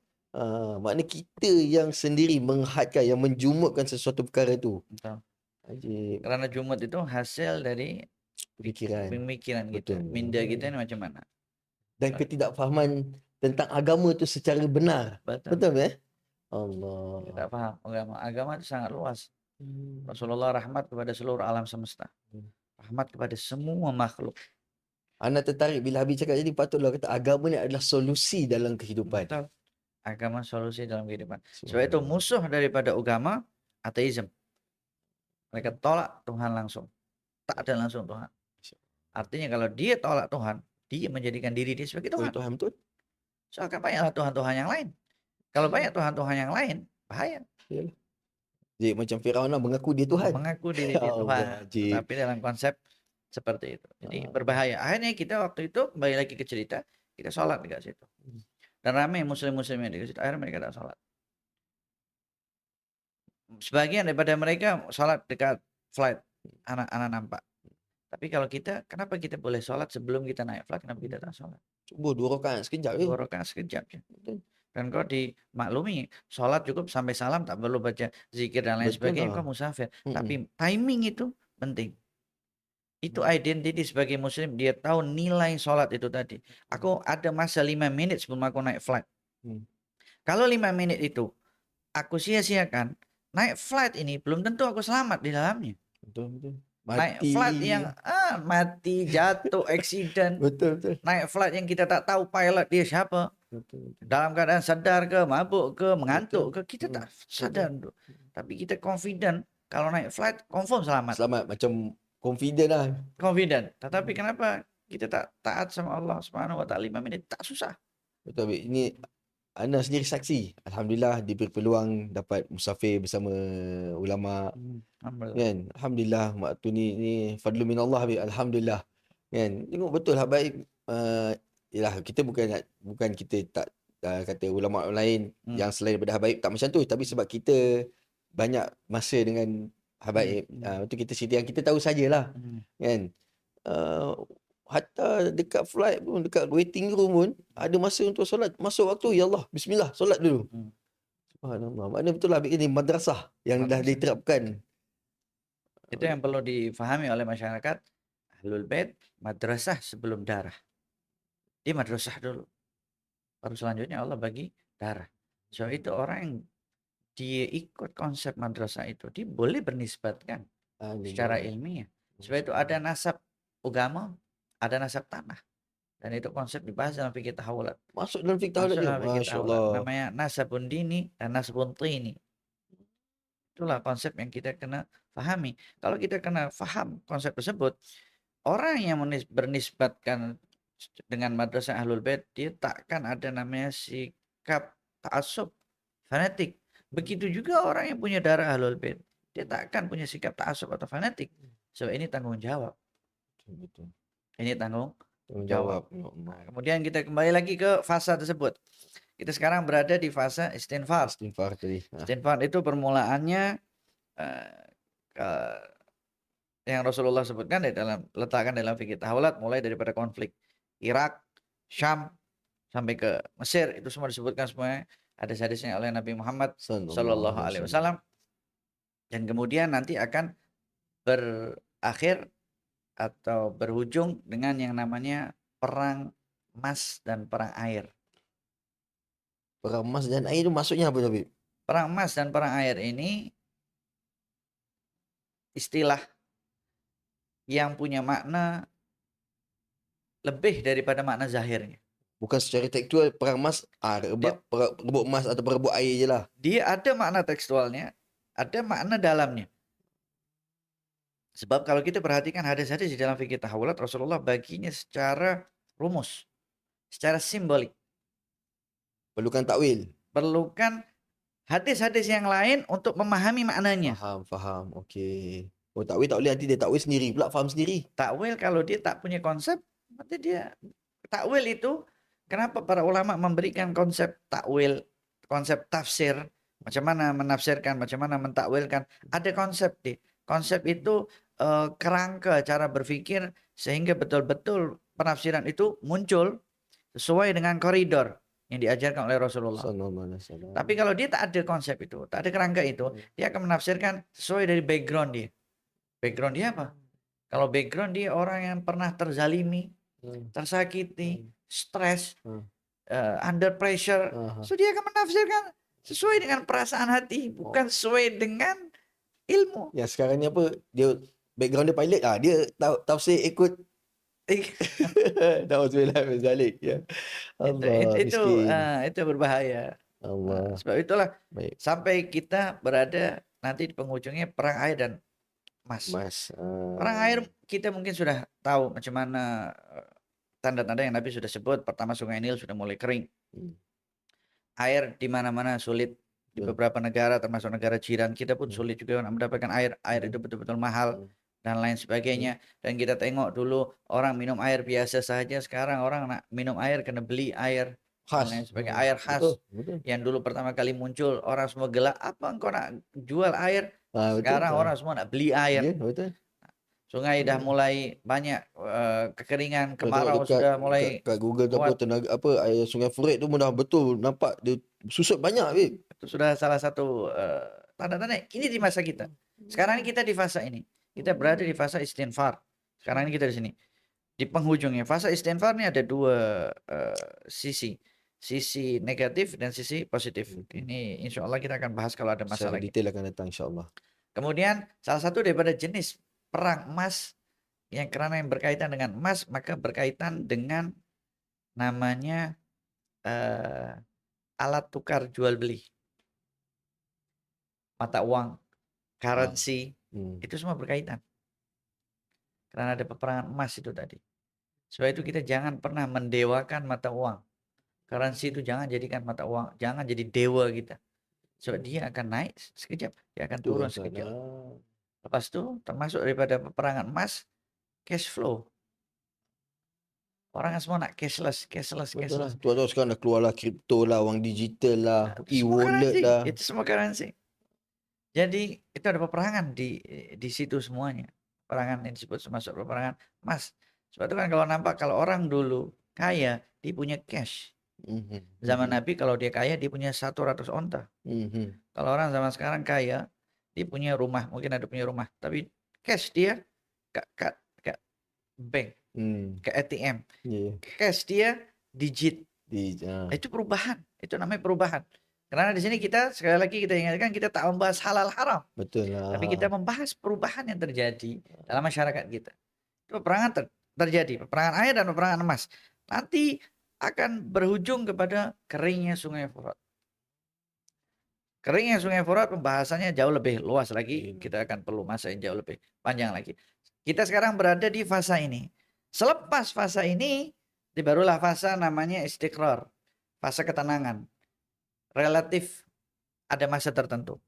Makna kita yang sendiri menghadkan, yang menjumutkan sesuatu perkara tu. Betul. Ajib. Karena jumud itu hasil dari pemikiran kita. Minda kita ni macam mana. Dan ketidakfahaman tentang agama tu secara benar. Betul ya? Allah. Kita tak faham agama. Agama itu sangat luas. Rasulullah rahmat kepada seluruh alam semesta. Rahmat kepada semua makhluk. Ana tertarik bila Habib cakap jadi patutlah kata agama ni adalah solusi dalam kehidupan. Betul. Agama solusi dalam kehidupan. Sebab itu musuh daripada agama ateisme. Mereka tolak Tuhan langsung. Tak ada langsung Tuhan. Artinya kalau dia tolak Tuhan, dia menjadikan diri dia sebagai Tuhan. Tuhan betul. So akan banyaklah Tuhan-Tuhan yang lain. Kalau banyak Tuhan-Tuhan yang lain, bahaya. Yalah. Jadi macam Firaun mengaku dia Tuhan. Mengaku diri dia Tuhan. Tapi dalam konsep seperti itu. Jadi berbahaya. Akhirnya kita waktu itu kembali lagi ke cerita, kita sholat dekat situ. Dan ramai muslim-muslim yang dekat situ. Akhirnya mereka tak sholat. Sebagian daripada mereka sholat dekat flight. Anak-anak nampak. Tapi kalau kita, kenapa kita boleh sholat sebelum kita naik flight? Kenapa kita tak sholat? Subuh 2 rakaat sekejap je. 2 rakaat sekejap je. Dan kau dimaklumi, sholat cukup sampai salam, tak perlu baca zikir dan lain sebagainya, kau musafir. Tapi timing itu penting. Itu identiti sebagai muslim, dia tahu nilai sholat itu tadi. Aku ada masa 5 menit sebelum aku naik flight. Kalau 5 menit itu aku sia-siakan, naik flight ini belum tentu aku selamat di dalamnya. Betul. Naik flight yang mati, jatuh, accident. Betul. Naik flight yang kita tak tahu pilot dia siapa. Betul. Dalam keadaan sadar ke, mabuk ke, mengantuk ke, kita tak sadar. Tapi kita confident kalau naik flight confirm selamat. Selamat, macam confident lah. Confident. Tetapi kenapa kita tak taat sama Allah Subhanahu wa taala 5 menit? Tak susah. Betul. Ini Ana sendiri saksi. Alhamdulillah diberi peluang dapat musafir bersama ulama. Alhamdulillah. Kan? Alhamdulillah waktu ni fadlu minallah. Alhamdulillah. Kan? Tengok betul Habaib. Yalah kita bukan kita tak kata ulama lain yang selain daripada Habaib tak macam tu, tapi sebab kita banyak masa dengan Habaib. Itu kita cerita yang kita tahu sajalah. Kan? Hatta dekat flight pun, dekat waiting room pun ada masa untuk solat. Masuk waktu, ya Allah, bismillah, solat dulu. Subhanallah. Maknanya betul lah ini madrasah yang dah diterapkan. Itu yang perlu difahami oleh masyarakat. Ahlul Bait madrasah sebelum darah. Dia madrasah dulu. Baru selanjutnya Allah bagi darah. So itu orang yang dia ikut konsep madrasah itu, dia boleh bernisbatkan secara ilmiah. Sebab itu ada nasab agama, ada nasab tanah. Dan itu konsep dibahas dalam fikih tahawulat. Masuk dalam fikih Masuk tahawulat dia. dalam fikih tahawulat. Masya-Allah. Namanya nasabun dini dan nasabun tini. Itulah konsep yang kita kena pahami. Kalau kita kena paham konsep tersebut, orang yang bernisbatkan dengan madrasah Ahlul Bait, dia takkan ada namanya sikap ta'assub, fanatik. Begitu juga orang yang punya darah Ahlul Bait, dia takkan punya sikap ta'assub atau fanatik. So ini tanggung jawab. Betul. Ini tanggung Tanggung jawab. jawab. Ya Allah. Nah, kemudian kita kembali lagi ke fase tersebut. Kita sekarang berada di fase istinfar. Istighfar tadi. Istinfar itu permulaannya yang Rasulullah sebutkan letakkan dalam fikih tahawulat, mulai daripada konflik Irak, Syam sampai ke Mesir, itu semua disebutkan semuanya hadis-hadisnya oleh Nabi Muhammad Sallallahu Alaihi Wasallam, dan kemudian nanti akan berakhir atau berujung dengan yang namanya perang emas dan perang air. Perang emas dan air itu maksudnya apa Habib? Perang emas dan perang air ini istilah yang punya makna lebih daripada makna zahirnya. Bukan secara tekstual perang emas, rebut emas atau rebut air je lah. Dia ada makna tekstualnya, ada makna dalamnya. Sebab kalau kita perhatikan hadis-hadis di dalam fikih tahawulat, Rasulullah baginya secara rumus, secara simbolik. Perlukan takwil. Perlukan hadis-hadis yang lain untuk memahami maknanya. Faham. Okey. Oh, takwil tak boleh, nanti dia takwil sendiri pula, faham sendiri. Takwil kalau dia tak punya konsep, nanti dia takwil itu, kenapa para ulama memberikan konsep takwil, konsep tafsir, macam mana menafsirkan, macam mana mentakwilkan, ada konsep deh. Konsep itu kerangka cara berpikir sehingga betul-betul penafsiran itu muncul sesuai dengan koridor yang diajarkan oleh Rasulullah. Tapi kalau dia tak ada konsep itu, tak ada kerangka itu, dia akan menafsirkan sesuai dari background dia. Background dia apa? Kalau background dia orang yang pernah terzalimi, tersakiti, stres, under pressure, so dia akan menafsirkan sesuai dengan perasaan hati, bukan sesuai dengan ilmu. Ya sekarang ni apa, dia background dia pilot lah, dia tafsir ikut Nauzubillah min zalik. Ya. Allah miskin. Itu berbahaya. Allah. Sebab itulah Baik. sampai kita berada nanti di penghujungnya perang air dan emas. Perang air kita mungkin sudah tahu macam mana tanda-tanda yang Nabi sudah sebut. Pertama, Sungai Nil sudah mulai kering. Air di mana-mana sulit. Di beberapa negara termasuk negara jiran kita pun sulit juga mendapatkan air. Air itu betul-betul mahal dan lain sebagainya. Dan kita tengok dulu orang minum air biasa saja, sekarang orang nak minum air kena beli air khas, dan lain sebagainya. Air khas. Betul. Yang dulu pertama kali muncul orang semua gelak, apa engkau nak jual air? Sekarang orang semua nak beli air. Betul. Sungai dah mulai banyak kekeringan, kemarau sudah mulai. Kat Google tu apa, tenaga apa, air Sungai Furet tu mudah betul nampak dia susut banyak, Bib. Itu sudah salah satu tanda-tanda. Ini di masa kita. Sekarang ini kita di fase ini. Kita berada di fase istinfar. Sekarang ini kita di sini. Di penghujungnya. Fase istinfar ini ada dua sisi. Sisi negatif dan sisi positif. Ini insya Allah kita akan bahas kalau ada masalah. Secara detail akan datang insya Allah. Kemudian salah satu daripada jenis perang emas yang kerana yang berkaitan dengan emas, maka berkaitan dengan namanya alat tukar jual beli, mata uang, currency, itu semua berkaitan. Karena ada peperangan emas itu tadi. Sebab itu kita jangan pernah mendewakan mata uang. Currency itu jangan jadikan mata uang, jangan jadi dewa kita. Sebab dia akan naik sekejap, dia akan turun sekejap. Lepas itu termasuk daripada peperangan emas, cash flow. Orang semua nak cashless. Betul lah. Tuan-tuan sekarang dah keluar lah kripto lah, wang digital lah, e-wallet lah. Itu semua currency. Jadi itu ada peperangan di situ semuanya. Peperangan yang disebut termasuk peperangan emas. Sebab itu kan kalau nampak kalau orang dulu kaya, dia punya cash. Zaman Nabi kalau dia kaya, dia punya 100 onta. Kalau orang zaman sekarang kaya, dia punya rumah, mungkin ada punya rumah, tapi cash dia ke bank, ke ATM. Cash dia digit. Itu perubahan. Itu namanya perubahan. Karena di sini kita sekali lagi kita ingatkan, kita tak membahas halal haram. Betul lah. Tapi kita membahas perubahan yang terjadi dalam masyarakat kita. Itu peperangan terjadi, peperangan air dan peperangan emas. nanti akan berujung kepada keringnya Sungai Furat. Keringnya Sungai Furat pembahasannya jauh lebih luas lagi. Kita akan perlu masa yang jauh lebih panjang lagi. Kita sekarang berada di fase ini. Selepas fase ini, barulah fase namanya istiqrar. Fase ketenangan. Relatif ada masa tertentu.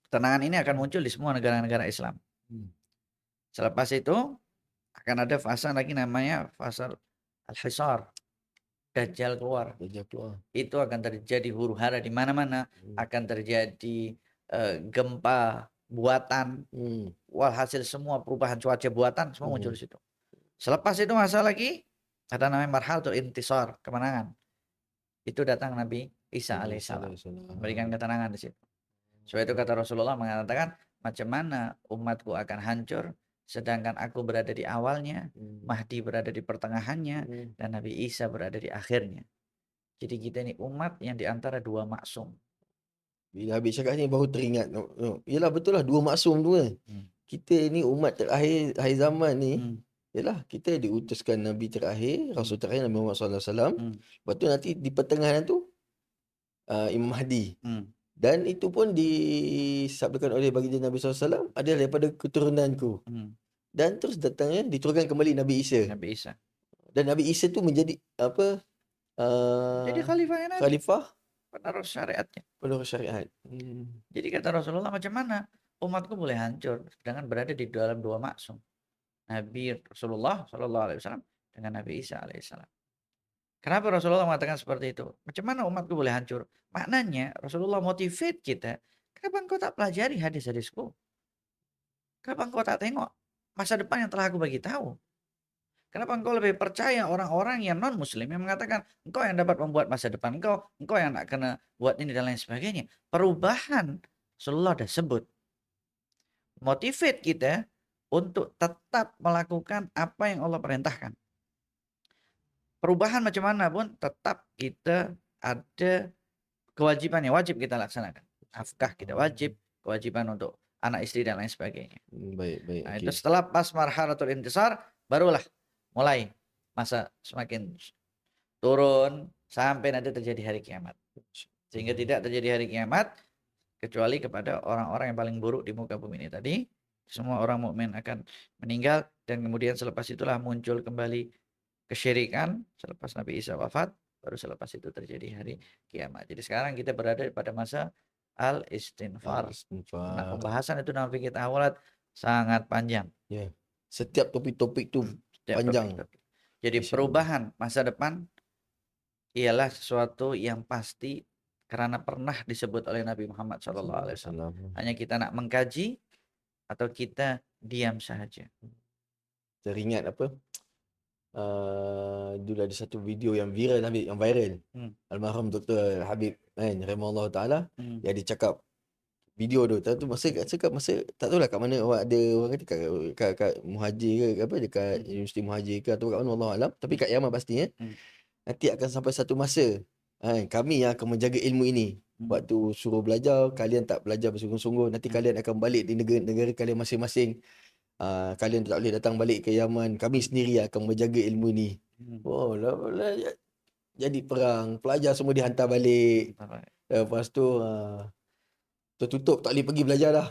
Ketenangan ini akan muncul di semua negara-negara Islam. Selepas itu akan ada fase lagi namanya fase al-hisar. Dajjal keluar. Itu akan terjadi huru-hara di mana-mana. Akan terjadi gempa buatan. Walhasil semua perubahan cuaca buatan semua muncul di situ. Selepas itu masa lagi ada namanya marhalatul intisar, kemenangan. Itu datang Nabi Isa alaihissalam, memberikan ketenangan di situ. Sebab itu kata Rasulullah mengatakan, macam mana umatku akan hancur sedangkan aku berada di awalnya, Mahdi berada di pertengahannya, dan Nabi Isa berada di akhirnya. Jadi kita ini umat yang diantara dua maksum. Bila Habib cakap ni baru teringat. Yelah betul lah, dua maksum tu kan. Kita ni umat terakhir akhir zaman ni. Yelah kita diutuskan Nabi terakhir, Rasul terakhir Nabi Muhammad SAW. Lepas tu nanti di pertengahan tu Imam Mahdi. Dan itu pun disabdakan oleh baginda Nabi SAW adalah daripada keturunanku. Dan terus datangnya diturunkan kembali Nabi Isa. Nabi Isa. Dan Nabi Isa tu menjadi apa? Jadi khalifahnya Nabi. Khalifah penerus syariatnya. Penerus syariat. Jadi kata Rasulullah, macam mana umatku boleh hancur sedangkan berada di dalam dua maksum. Nabi Rasulullah SAW dengan Nabi Isa alaihissalam. Kenapa Rasulullah mengatakan seperti itu? Macam mana umatku boleh hancur? Maknanya Rasulullah motivate kita. Kenapa engkau tak pelajari hadis-hadisku? Kenapa engkau tak tengok masa depan yang telah aku bagi tahu? Kenapa engkau lebih percaya orang-orang yang non-muslim yang mengatakan engkau yang dapat membuat masa depan engkau yang nak kena buat ini dan lain sebagainya. Perubahan Rasulullah dah sebut. Motivate kita untuk tetap melakukan apa yang Allah perintahkan. Perubahan macam mana pun tetap kita ada kewajiban yang wajib kita laksanakan. Nafkah kita wajib, kewajiban untuk anak istri dan lain sebagainya. Baik. Nah, itu setelah pas marhalatul intisar barulah mulai masa semakin turun sampai nanti terjadi hari kiamat. Sehingga tidak terjadi hari kiamat kecuali kepada orang-orang yang paling buruk di muka bumi ini tadi. Semua orang mukmin akan meninggal dan kemudian selepas itulah muncul kembali kesyirikan selepas Nabi Isa wafat, baru selepas itu terjadi hari kiamat. Jadi sekarang kita berada pada masa al-istinfar. Nah, pembahasan itu dalam fikih tahawalat sangat panjang. Ya. Setiap topik-topik tu panjang. Jadi perubahan masa depan ialah sesuatu yang pasti karena pernah disebut oleh Nabi Muhammad SAW. Hanya kita nak mengkaji atau kita diam sahaja. Teringat apa? Dulu ada satu video yang viral Habib, yang viral. Almarhum Dr. Habib kan, rahimahullah taala, yang dia cakap video tu masa tak tahulah kat mana awak ada orang kata kat Muhajir ke apa, dekat Universiti Muhajir ke atau kat mana wallahu alam, tapi kat Yaman pasti nanti akan sampai satu masa kami yang akan menjaga ilmu ini. Waktu suruh belajar, kalian tak belajar bersungguh-sungguh, nanti kalian akan balik di negara kalian masing-masing. Kalian tak boleh datang balik ke Yaman, kami sendiri akan menjaga ilmu ni. Jadi perang, pelajar semua dihantar balik. Lepas tu tertutup, tak boleh pergi belajar dah.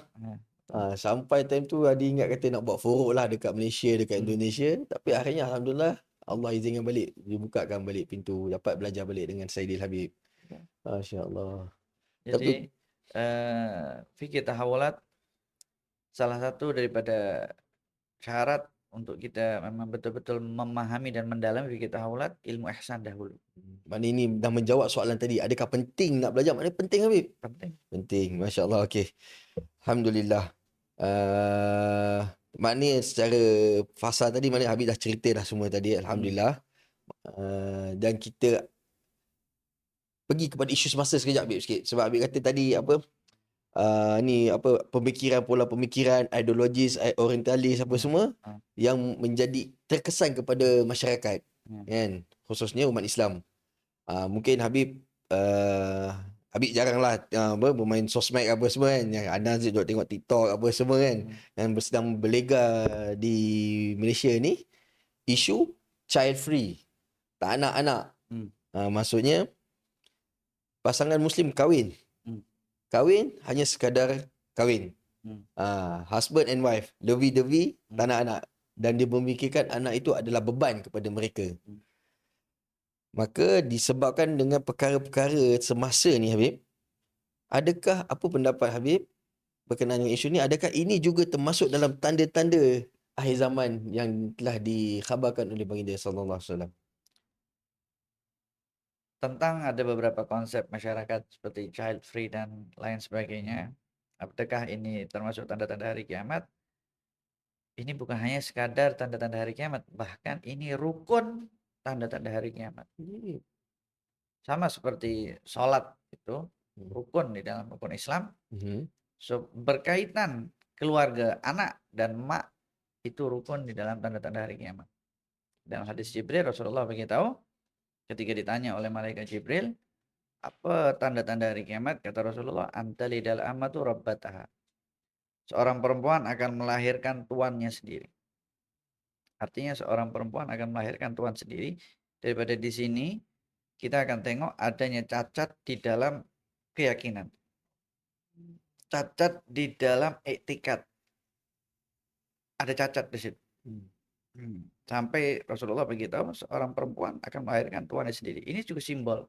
Sampai time tu Adi ingat kata nak buat forok lah dekat Malaysia, dekat Indonesia. Tapi akhirnya Alhamdulillah Allah izinkan balik, dibukakan balik pintu, dapat belajar balik dengan Saidil Habib. Masya-Allah. Jadi fikih tahawulat salah satu daripada syarat untuk kita memang betul-betul memahami dan mendalami fikih tahawulat, ilmu ihsan dahulu. Mana ini dah menjawab soalan tadi, adakah penting nak belajar? Maknanya penting Habib? Penting. Masya-Allah. Okey. Alhamdulillah. Maknanya secara fasa tadi maknanya Habib dah cerita dah semua tadi, alhamdulillah. Dan kita pergi kepada isu semasa sekejap Habib sikit. Sebab Habib kata tadi apa, ni apa, pola pemikiran ideologis, orientalis apa semua yang menjadi terkesan kepada masyarakat, kan, khususnya umat Islam. Mungkin Habib Habib jaranglah bermain sosmed apa semua kan, yang Anas duduk tengok TikTok apa semua kan, yang sedang berlega di Malaysia ni isu child free. tak anak-anak. Hmm. Maksudnya pasangan Muslim kahwin. Hmm. Kahwin hanya sekadar kahwin. Hmm. Husband and wife, devi-devi, tak Hmm. nak anak. Dan dia memikirkan anak itu adalah beban kepada mereka. Hmm. Maka disebabkan dengan perkara-perkara semasa ni Habib, adakah apa pendapat Habib berkenaan dengan isu ni? Adakah ini juga termasuk dalam tanda-tanda akhir zaman yang telah dikhabarkan oleh baginda sallallahu alaihi wasallam? Tentang ada beberapa konsep masyarakat seperti child free dan lain sebagainya. Apakah ini termasuk tanda-tanda hari kiamat? Ini bukan hanya sekadar tanda-tanda hari kiamat, bahkan ini rukun tanda-tanda hari kiamat. Sama seperti sholat itu rukun di dalam rukun Islam. So, berkaitan keluarga, anak dan mak itu rukun di dalam tanda-tanda hari kiamat. Dalam hadis Jibril, Rasulullah beritahu ketika ditanya oleh malaikat Jibril, apa tanda-tanda hari kiamat? Kata Rasulullah, antalidal amatu rabbataha. Seorang perempuan akan melahirkan tuannya sendiri. Artinya seorang perempuan akan melahirkan tuan sendiri. Daripada di sini kita akan tengok adanya cacat di dalam keyakinan. Cacat di dalam etikat. Ada cacat di situ. Sampai Rasulullah beritahu seorang perempuan akan melahirkan tuannya sendiri. Ini juga simbol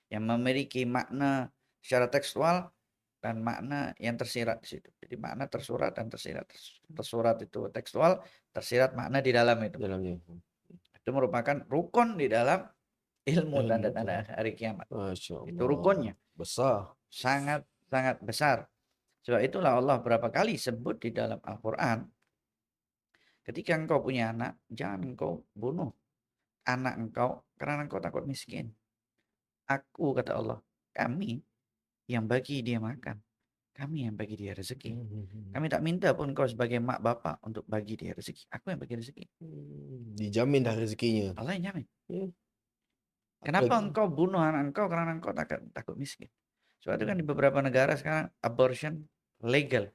yang memiliki makna secara tekstual dan makna yang tersirat di situ. Jadi makna tersurat dan tersirat. Tersurat itu tekstual, tersirat makna di dalam itu. Itu merupakan rukun di dalam ilmu tanda-tanda hari kiamat. Itu rukunnya. Besar. Sangat besar. Sebab itulah Allah berapa kali sebut di dalam Al-Quran, ketika engkau punya anak, jangan engkau bunuh anak engkau karena engkau takut miskin. Aku, kata Allah, kami yang bagi dia makan. Kami yang bagi dia rezeki. Kami tak minta pun kau sebagai mak bapak untuk bagi dia rezeki. Aku yang bagi rezeki. Dijamin dah rezekinya. Allah yang jamin. Apalagi, Kenapa engkau bunuh anak engkau? Karena engkau takut miskin. Sebab itu kan di beberapa negara sekarang abortion legal.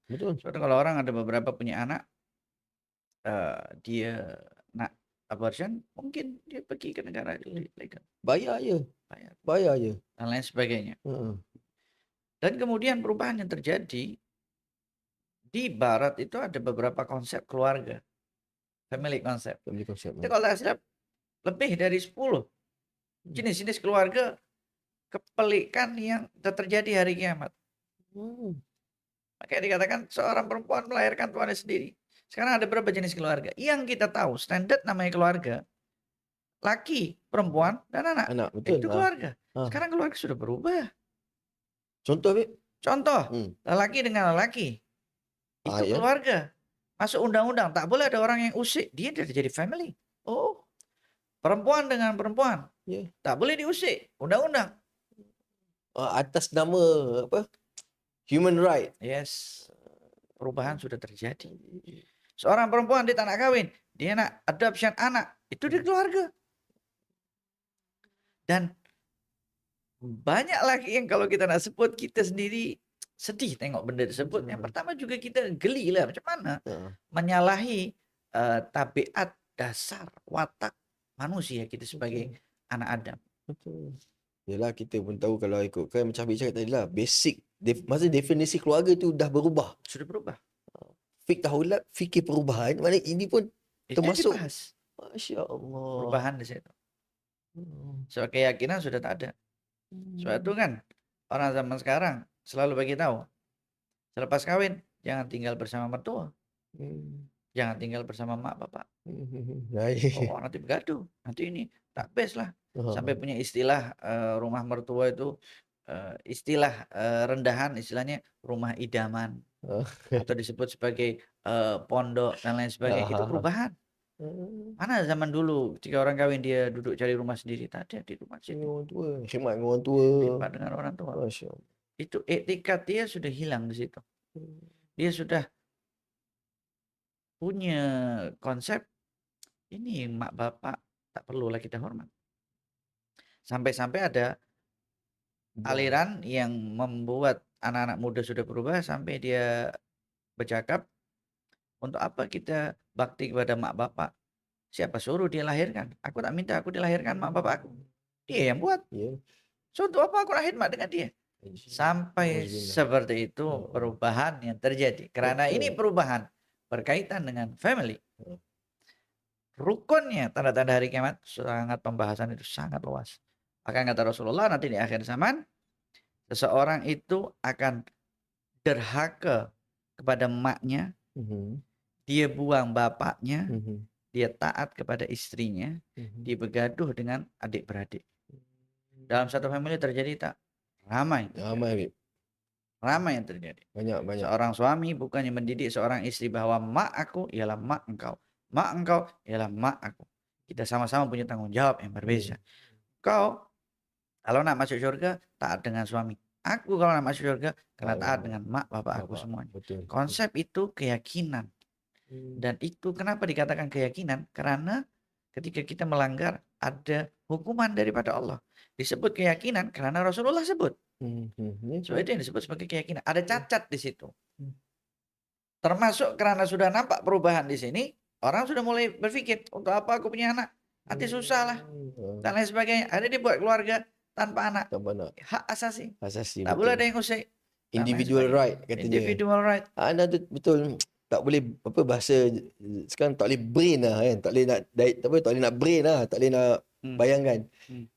betul. Sebab itu kalau orang ada beberapa punya anak, dia nak abortion, mungkin dia pergi ke negara legal. Bayar je. Dan lain sebagainya. Dan kemudian perubahan yang terjadi di barat itu ada beberapa konsep keluarga. Family concept. Itu kalau tak silap lebih dari 10 jenis-jenis keluarga kepelikan yang terjadi hari kiamat. Makanya dikatakan seorang perempuan melahirkan tuannya sendiri. Sekarang ada berapa jenis keluarga? Yang kita tahu standar namanya keluarga. Laki, perempuan, dan anak. Betul. Itu keluarga. Sekarang keluarga sudah berubah. Contoh, Bib? Contoh, lelaki dengan lelaki. Itu keluarga. Masuk undang-undang. Tak boleh ada orang yang usik. Dia sudah jadi family. Perempuan dengan perempuan. Tak boleh diusik. Undang-undang. Atas nama apa? Human right. Yes. Perubahan sudah terjadi. Seorang perempuan dia tak nak kahwin. Dia nak adoption anak. Itu di keluarga. Dan banyak lagi yang kalau kita nak sebut, kita sendiri sedih tengok benda tersebut. Yang pertama juga kita geli lah. Macam mana menyalahi tabiat dasar watak manusia kita sebagai anak Adam. Betul. Yalah, kita pun tahu kalau ikutkan macam Habib cakap tadi lah, basic masa definisi keluarga tu dah berubah. Sudah berubah. Fik tahulat, fikir perubahan. Mana ini pun itu termasuk. Dibahas. Masya Allah. Perubahan di situ. Sebab keyakinan sudah tak ada. Sebab itu kan orang zaman sekarang selalu bagi tahu, selepas kawin jangan tinggal bersama mertua. Jangan tinggal bersama mak bapak. Nanti bergaduh. Nanti ini tak best lah. Sampai punya istilah rumah mertua itu istilah rendahan, istilahnya rumah idaman. Atau disebut sebagai pondok dan lain sebagainya. Itu perubahan. Mana zaman dulu ketika orang kawin dia duduk cari rumah sendiri, tak ada di rumah situ. Khidmat dengan orang tua. Khidmat dengan orang tua. Itu etikat dia sudah hilang di situ. Dia sudah punya konsep ini mak bapak tak perlulah kita hormat. Sampai-sampai ada aliran yang membuat anak-anak muda sudah berubah sampai dia bercakap, untuk apa kita bakti kepada mak bapak Siapa suruh dia lahirkan? Aku tak minta aku dilahirkan mak bapak aku. Dia yang buat. Ya. So untuk apa aku lahir mak dengan dia? Sampai Auzubillah. seperti itu Ya Allah. perubahan yang terjadi. Karena ini Betul. perubahan berkaitan dengan family. Ya. Rukunnya tanda-tanda hari kiamat sangat, pembahasan itu sangat luas. Akan kata Rasulullah, nanti di akhir zaman seseorang itu akan derhaka kepada emaknya, Mhm. dia buang bapaknya, Mhm. dia taat kepada istrinya, Mhm. dia begaduh dengan adik-beradik. Dalam satu family terjadi tak? Ramai. Ramai, Habib. Ramai yang terjadi. Banyak. Seorang suami bukannya mendidik seorang istri bahwa mak aku ialah mak engkau. Mak engkau ialah mak aku. Kita sama-sama punya tanggung jawab yang berbeda. Kau kalau nak masuk surga, taat dengan suami. Aku kalau nak masuk surga, kena taat dengan mak bapak aku Bapak. semuanya. Betul. Konsep itu keyakinan. Dan itu kenapa dikatakan keyakinan? Karena ketika kita melanggar ada hukuman daripada Allah. Disebut keyakinan karena Rasulullah sebut. So itu yang disebut sebagai keyakinan. Ada cacat di situ. Termasuk karena sudah nampak perubahan di sini, orang sudah mulai berpikir, untuk apa aku punya anak? Nanti susah lah. Dan lain sebagainya. Ada dibuat keluarga tanpa anak. Tanpa anak. Hak asasi. Asasi, Tak betul. boleh ada yang usik. Dan lain Individual sebagainya. right katanya. Individual right. Anda tu betul, tak boleh apa bahasa sekarang, tak boleh brain lah kan. Tak boleh nak tak boleh nak brain lah, tak boleh nak bayangkan.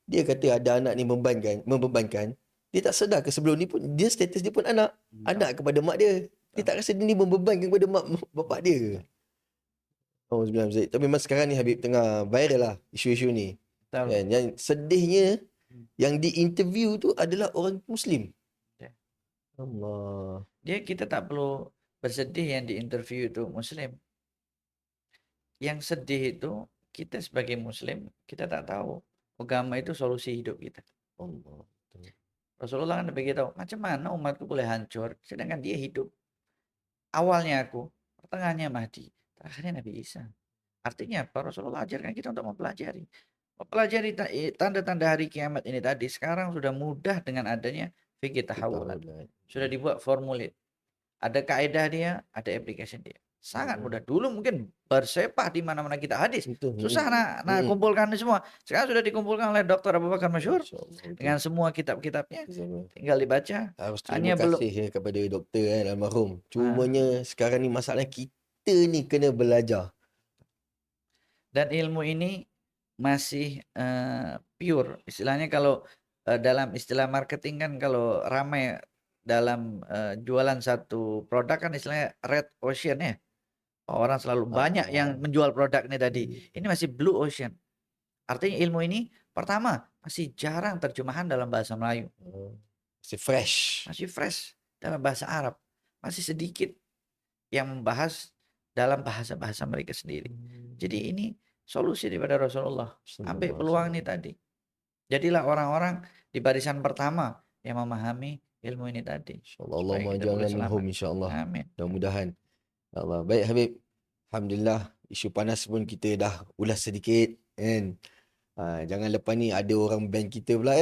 Dia kata ada anak ni membebankan. Dia tak sedar ke sebelum ni pun dia status dia pun anak. Anak kepada mak dia. Dia tak rasa dia ni membebankan kepada mak bapak dia. Oh, sebenarnya. Tapi memang sekarang ni Habib tengah viral lah isu-isu ni. Betul. Kan? Yang sedihnya yang diinterview tu adalah orang Muslim. Ya. Allah. Kita tak perlu bersedih yang diinterview itu Muslim. Yang sedih itu kita sebagai Muslim, kita tak tahu agama itu solusi hidup kita. Allah. Rasulullah kan beritahu, macam mana umatku boleh hancur sedangkan dia hidup. Awalnya aku, pertengahannya Mahdi, terakhirnya Nabi Isa. Artinya apa? Rasulullah ajarkan kita untuk mempelajari. Mempelajari tanda-tanda hari kiamat ini tadi sekarang sudah mudah dengan adanya fikih tahawulat. Sudah dibuat formulir. Ada kaedah dia, ada application dia. Sangat mudah. Dulu mungkin bersepah di mana-mana kita hadis. Susah nak kumpulkan ini semua. Sekarang sudah dikumpulkan oleh Dr. Abu Bakar Masyhur dengan semua kitab-kitabnya. Tinggal dibaca. Harus terima kasih kepada doktor almarhum. Cumanya sekarang ni masalah kita ni kena belajar. Dan ilmu ini masih pure. Istilahnya kalau dalam istilah marketing kan kalau ramai dalam jualan satu produk kan istilahnya red ocean ya. Orang selalu banyak yang menjual produk ini tadi. Ini masih blue ocean. Artinya ilmu ini pertama masih jarang terjemahan dalam bahasa Melayu. Masih fresh. Masih fresh dalam bahasa Arab. Masih sedikit yang membahas dalam bahasa-bahasa mereka sendiri. Jadi ini solusi daripada Rasulullah. Ambil peluang ini tadi. Jadilah orang-orang di barisan pertama yang memahami ilmu ini tadi. InsyaAllah Allah majalna minhum insyaAllah. Amin. Mudah-mudahan. Allah. Baik Habib. Alhamdulillah isu panas pun kita dah ulas sedikit kan. Jangan lepas ni ada orang ban kita pula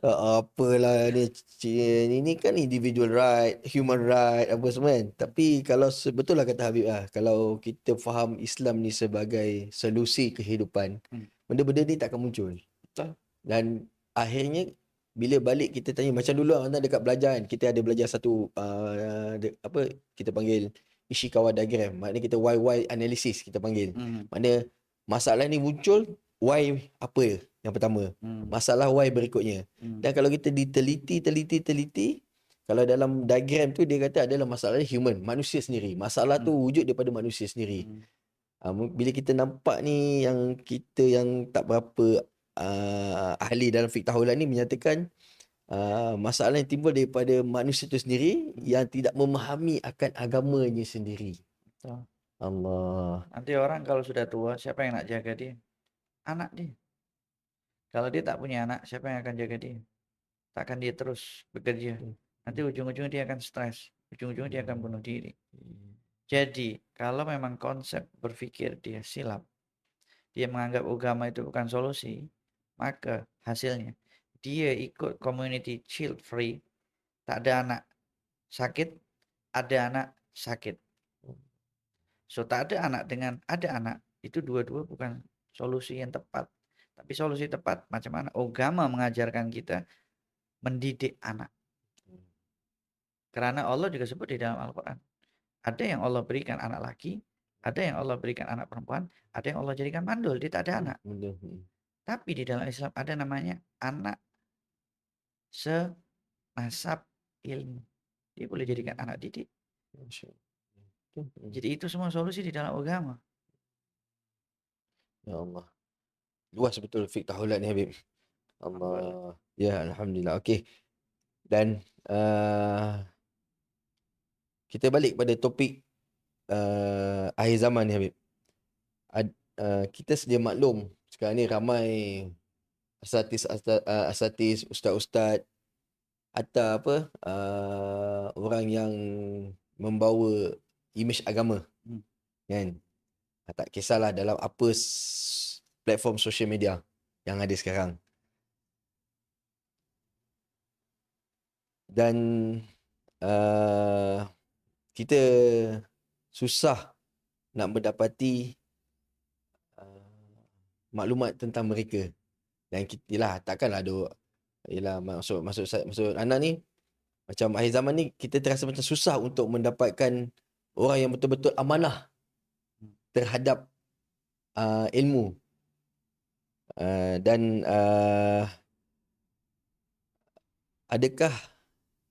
apalah ni kan individual right, human right apa semua kan. Tapi kalau betul lah kata Habib lah, kalau kita faham Islam ni sebagai solusi kehidupan, benda-benda ni tak akan muncul. Betul. Dan akhirnya bila balik kita tanya macam dulu lah dekat belajar kan, kita ada belajar satu kita panggil Ishikawa diagram. Maknanya kita why analysis kita panggil. Maknanya masalah ni muncul, why apa yang pertama. Masalah why berikutnya. Dan kalau kita diteliti, kalau dalam diagram tu dia kata adalah masalah human, manusia sendiri. Masalah tu wujud daripada manusia sendiri. Bila kita nampak ni yang kita yang tak berapa ahli dalam fiqh tahawulan ni menyatakan masalah yang timbul daripada manusia itu sendiri yang tidak memahami akan agamanya sendiri. Betul. Allah. Nanti orang kalau sudah tua, siapa yang nak jaga dia? Anak dia. Kalau dia tak punya anak, siapa yang akan jaga dia? Takkan dia terus bekerja. Nanti ujung-ujungnya dia akan stres. Ujung-ujungnya dia akan bunuh diri. Jadi, kalau memang konsep berpikir dia silap, dia menganggap agama itu bukan solusi, maka hasilnya dia ikut community child free, tak ada anak sakit, ada anak sakit. So tak ada anak dengan ada anak, itu dua-dua bukan solusi yang tepat. Tapi solusi tepat macam mana? Agama mengajarkan kita mendidik anak. Karena Allah juga sebut di dalam Al-Quran. Ada yang Allah berikan anak laki, ada yang Allah berikan anak perempuan, ada yang Allah jadikan mandul, dia tak ada anak. Betul. Tapi di dalam Islam ada namanya anak senasab ilmu. Dia boleh jadikan anak didik. Masya Allah. Jadi itu semua solusi di dalam agama. Ya Allah. Luas betul fiqh tahulat ni Habib. Allah. Ya, alhamdulillah. Okey. Dan kita balik pada topik akhir zaman ni Habib. Kita sedia maklum sekarang ni ramai asatis, ustaz-ustaz atau apa orang yang membawa imej agama kan. Tak kisahlah dalam apa platform social media yang ada sekarang. Dan kita susah nak mendapati maklumat tentang mereka. Dan kita lah takkanlah ada maksud anak ni macam akhir zaman ni kita terasa macam susah untuk mendapatkan orang yang betul-betul amanah terhadap ilmu. Dan adakah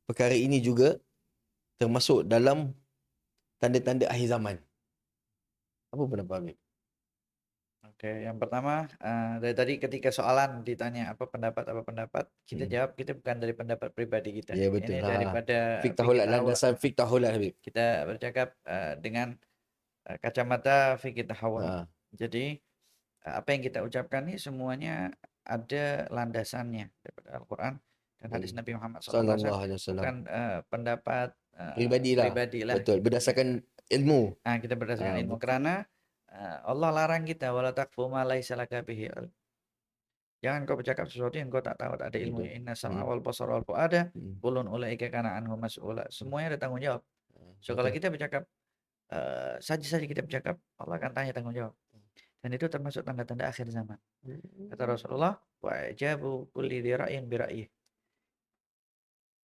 perkara ini juga termasuk dalam tanda-tanda akhir zaman? Apa pendapat Habib? Oke, yang pertama dari tadi ketika soalan ditanya apa pendapat, kita jawab kita bukan dari pendapat pribadi kita. Ya betul. Ini daripada fiqh tahulat, landasan fiqh tahulat Habib. Kita bercakap dengan kacamata fikih tahawul. Jadi apa yang kita ucapkan ini semuanya ada landasannya daripada Al-Quran dan hadis Nabi Muhammad SAW. Bukan pendapat pribadi lah. Betul, berdasarkan ilmu. Kita berdasarkan ilmu. Karena Allah larang kita wala taqfu ma laisa laka bihi ilm. Jangan kau bercakap sesuatu yang kau tak tahu, tak ada ilmunya. Inna sam'a wal basara wal fu'ada kulun ulaika kana anhu mas'ula. Semuanya ada tanggung jawab. So kalau kita bercakap saja kita bercakap, Allah akan tanya tanggung jawab. Dan itu termasuk tanda-tanda akhir zaman. Kata Rasulullah, wa ajabu kulli dira'in bira'ih.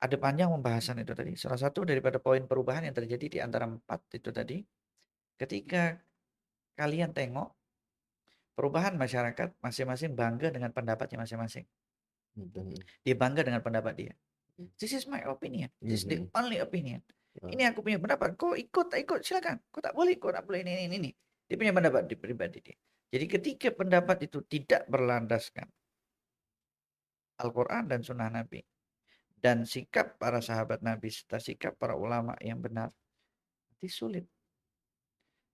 Ada panjang pembahasan itu tadi. Salah satu daripada poin perubahan yang terjadi di antara 4 itu tadi, ketika kalian tengok perubahan masyarakat masing-masing bangga dengan pendapatnya masing-masing. Dia bangga dengan pendapat dia. This is my opinion. This is the only opinion. Ini aku punya pendapat. Kau ikut tak ikut silakan. Kau tak boleh ini. Dia punya pendapat di pribadi dia. Jadi ketika pendapat itu tidak berlandaskan Al-Quran dan Sunnah Nabi dan sikap para sahabat Nabi serta sikap para ulama yang benar, nanti sulit.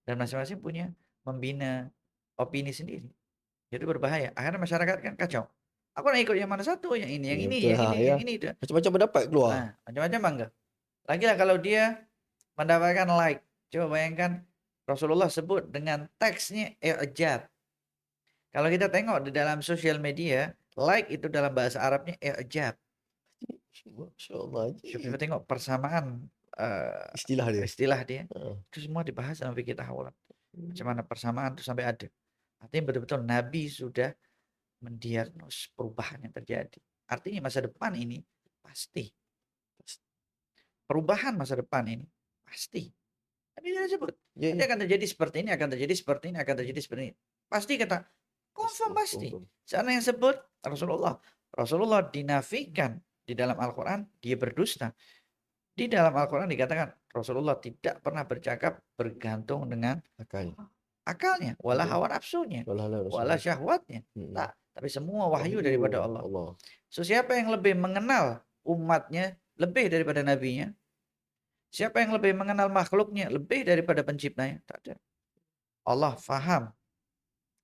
Dan masing-masing punya membina opini sendiri. Jadi berbahaya. Akhirnya masyarakat kan kacau. Aku nak ikut yang mana satu, yang ini, yang ini, yang ini. Macam-macam pendapat keluar. Macam-macam bangga. Lagilah kalau dia mendapatkan like. Coba bayangkan Rasulullah sebut dengan teksnya i'jab. Kalau kita tengok di dalam sosial media, like itu dalam bahasa Arabnya i'jab. Masya-Allah. Kita tengok persamaan istilah dia. Itu semua dibahas dalam fikih tahawul. Macam mana persamaan itu sampai ada. Artinya betul-betul Nabi sudah mendiagnos perubahan yang terjadi. Artinya masa depan ini pasti. Perubahan masa depan ini pasti. Nabi sudah sebut. Nanti akan terjadi seperti ini, akan terjadi seperti ini, akan terjadi seperti ini. Pasti kata, confirm pasti. Sana yang sebut Rasulullah. Rasulullah dinafikan di dalam Al-Quran, dia berdusta. Di dalam Al-Quran dikatakan, Rasulullah tidak pernah bercakap bergantung dengan akalnya, wala hawa nafsunya, wala syahwatnya. Tak, tapi semua wahyu daripada Allah. So siapa yang lebih mengenal umatnya lebih daripada nabinya? Siapa yang lebih mengenal makhluknya lebih daripada penciptanya? Tak ada. Allah faham.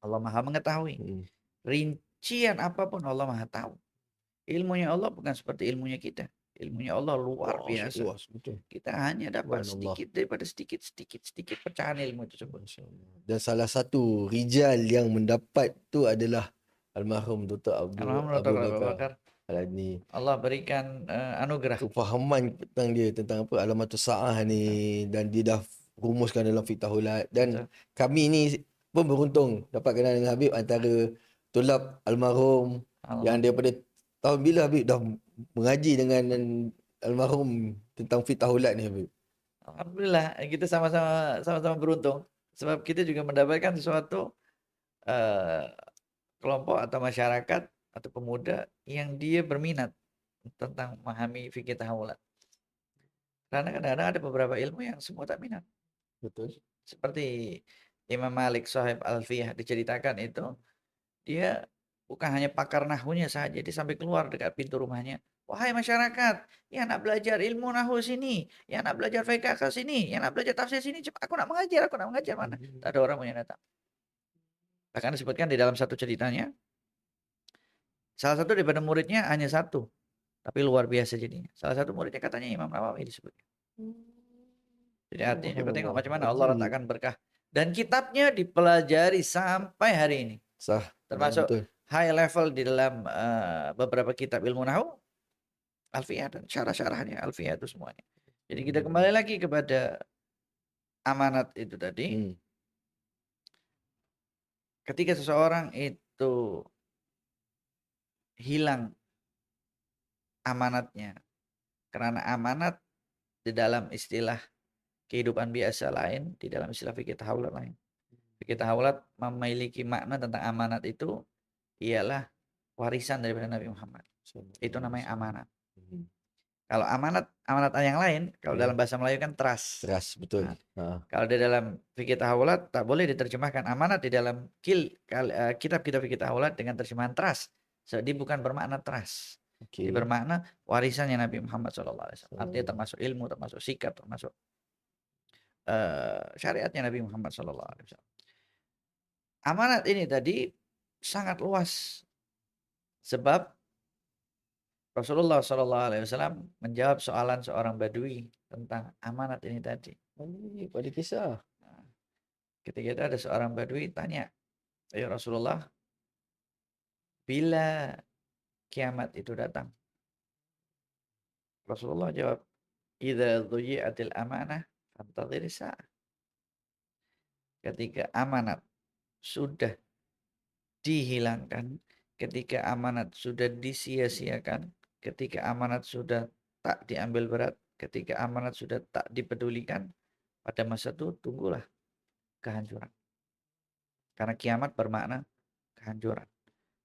Allah maha mengetahui. Rincian apapun Allah maha tahu. Ilmunya Allah bukan seperti ilmunya kita. Ilmunya Allah luar biasa. Luas, betul. Kita hanya dapat sedikit daripada sedikit pecahan ilmu tersebut. Dan salah satu rijal yang mendapat tu adalah almarhum Dr. Abu Bakar Al-Adni. Allah berikan anugerah. Kefahaman tentang apa alamatus saah ni, dan dia dah rumuskan dalam fiqh tahulat. Dan kami ni pun beruntung dapat kenal dengan Habib, antara tulab almarhum yang Allah. daripada tahun bila Habib dah mengaji dengan almarhum tentang fiqh tahulat ni Habib. Alhamdulillah kita sama-sama beruntung sebab kita juga mendapatkan sesuatu eh, kelompok atau masyarakat atau pemuda yang dia berminat tentang memahami fikih tahawulat. Karena kadang-kadang ada beberapa ilmu yang semua tak minat. Betul. Seperti Imam Malik Sahib Alfiyah diceritakan itu, dia bukan hanya pakar nahwunya saja, dia sampai keluar dekat pintu rumahnya. Wahai masyarakat, yang nak belajar ilmu nahwu sini, yang nak belajar fiqh ke sini, yang nak belajar tafsir sini, cepat aku nak mengajar mana? Tak ada orang yang datang. Bahkan disebutkan di dalam satu ceritanya, salah satu daripada muridnya hanya satu, tapi luar biasa jadinya. Salah satu muridnya katanya Imam Nawawi disebutnya. Jadi artinya coba tengok macam mana Allah letakkan berkah. Dan kitabnya dipelajari sampai hari ini. Sah. Termasuk Betul. high level di dalam beberapa kitab ilmu nahwu, Alfiyah dan syarah-syarahnya Alfiyah itu semuanya. Jadi kita kembali lagi kepada amanat itu tadi. Ketika seseorang itu hilang amanatnya, karena amanat di dalam istilah kehidupan biasa lain, di dalam istilah fikih tahawulat lain. Fikih tahawulat memiliki makna tentang amanat itu ialah warisan daripada Nabi Muhammad. Itu namanya amanat. Kalau amanat yang lain, kalau dalam bahasa Melayu kan trust. Trust, betul. Nah, kalau di dalam fikih tahawulat tak boleh diterjemahkan amanat di dalam kitab-kitab fikih tahawulat dengan terjemahan trust. Jadi bukan bermakna trust. Jadi bermakna warisannya Nabi Muhammad SAW. Artinya termasuk ilmu, termasuk sikap, termasuk syariatnya Nabi Muhammad SAW. Amanat ini tadi sangat luas. Sebab Rasulullah SAW menjawab soalan seorang badui tentang amanat ini tadi. Pada kisah. Ketika itu ada seorang badui tanya, ya Rasulullah, bila kiamat itu datang? Rasulullah jawab, idza dhuyi'atil amanah fantadhir sa'ah. Ketika amanat sudah dihilangkan, ketika amanat sudah disia-siakan, ketika amanat sudah tak diambil berat, ketika amanat sudah tak dipedulikan, pada masa itu tunggulah kehancuran. Karena kiamat bermakna kehancuran.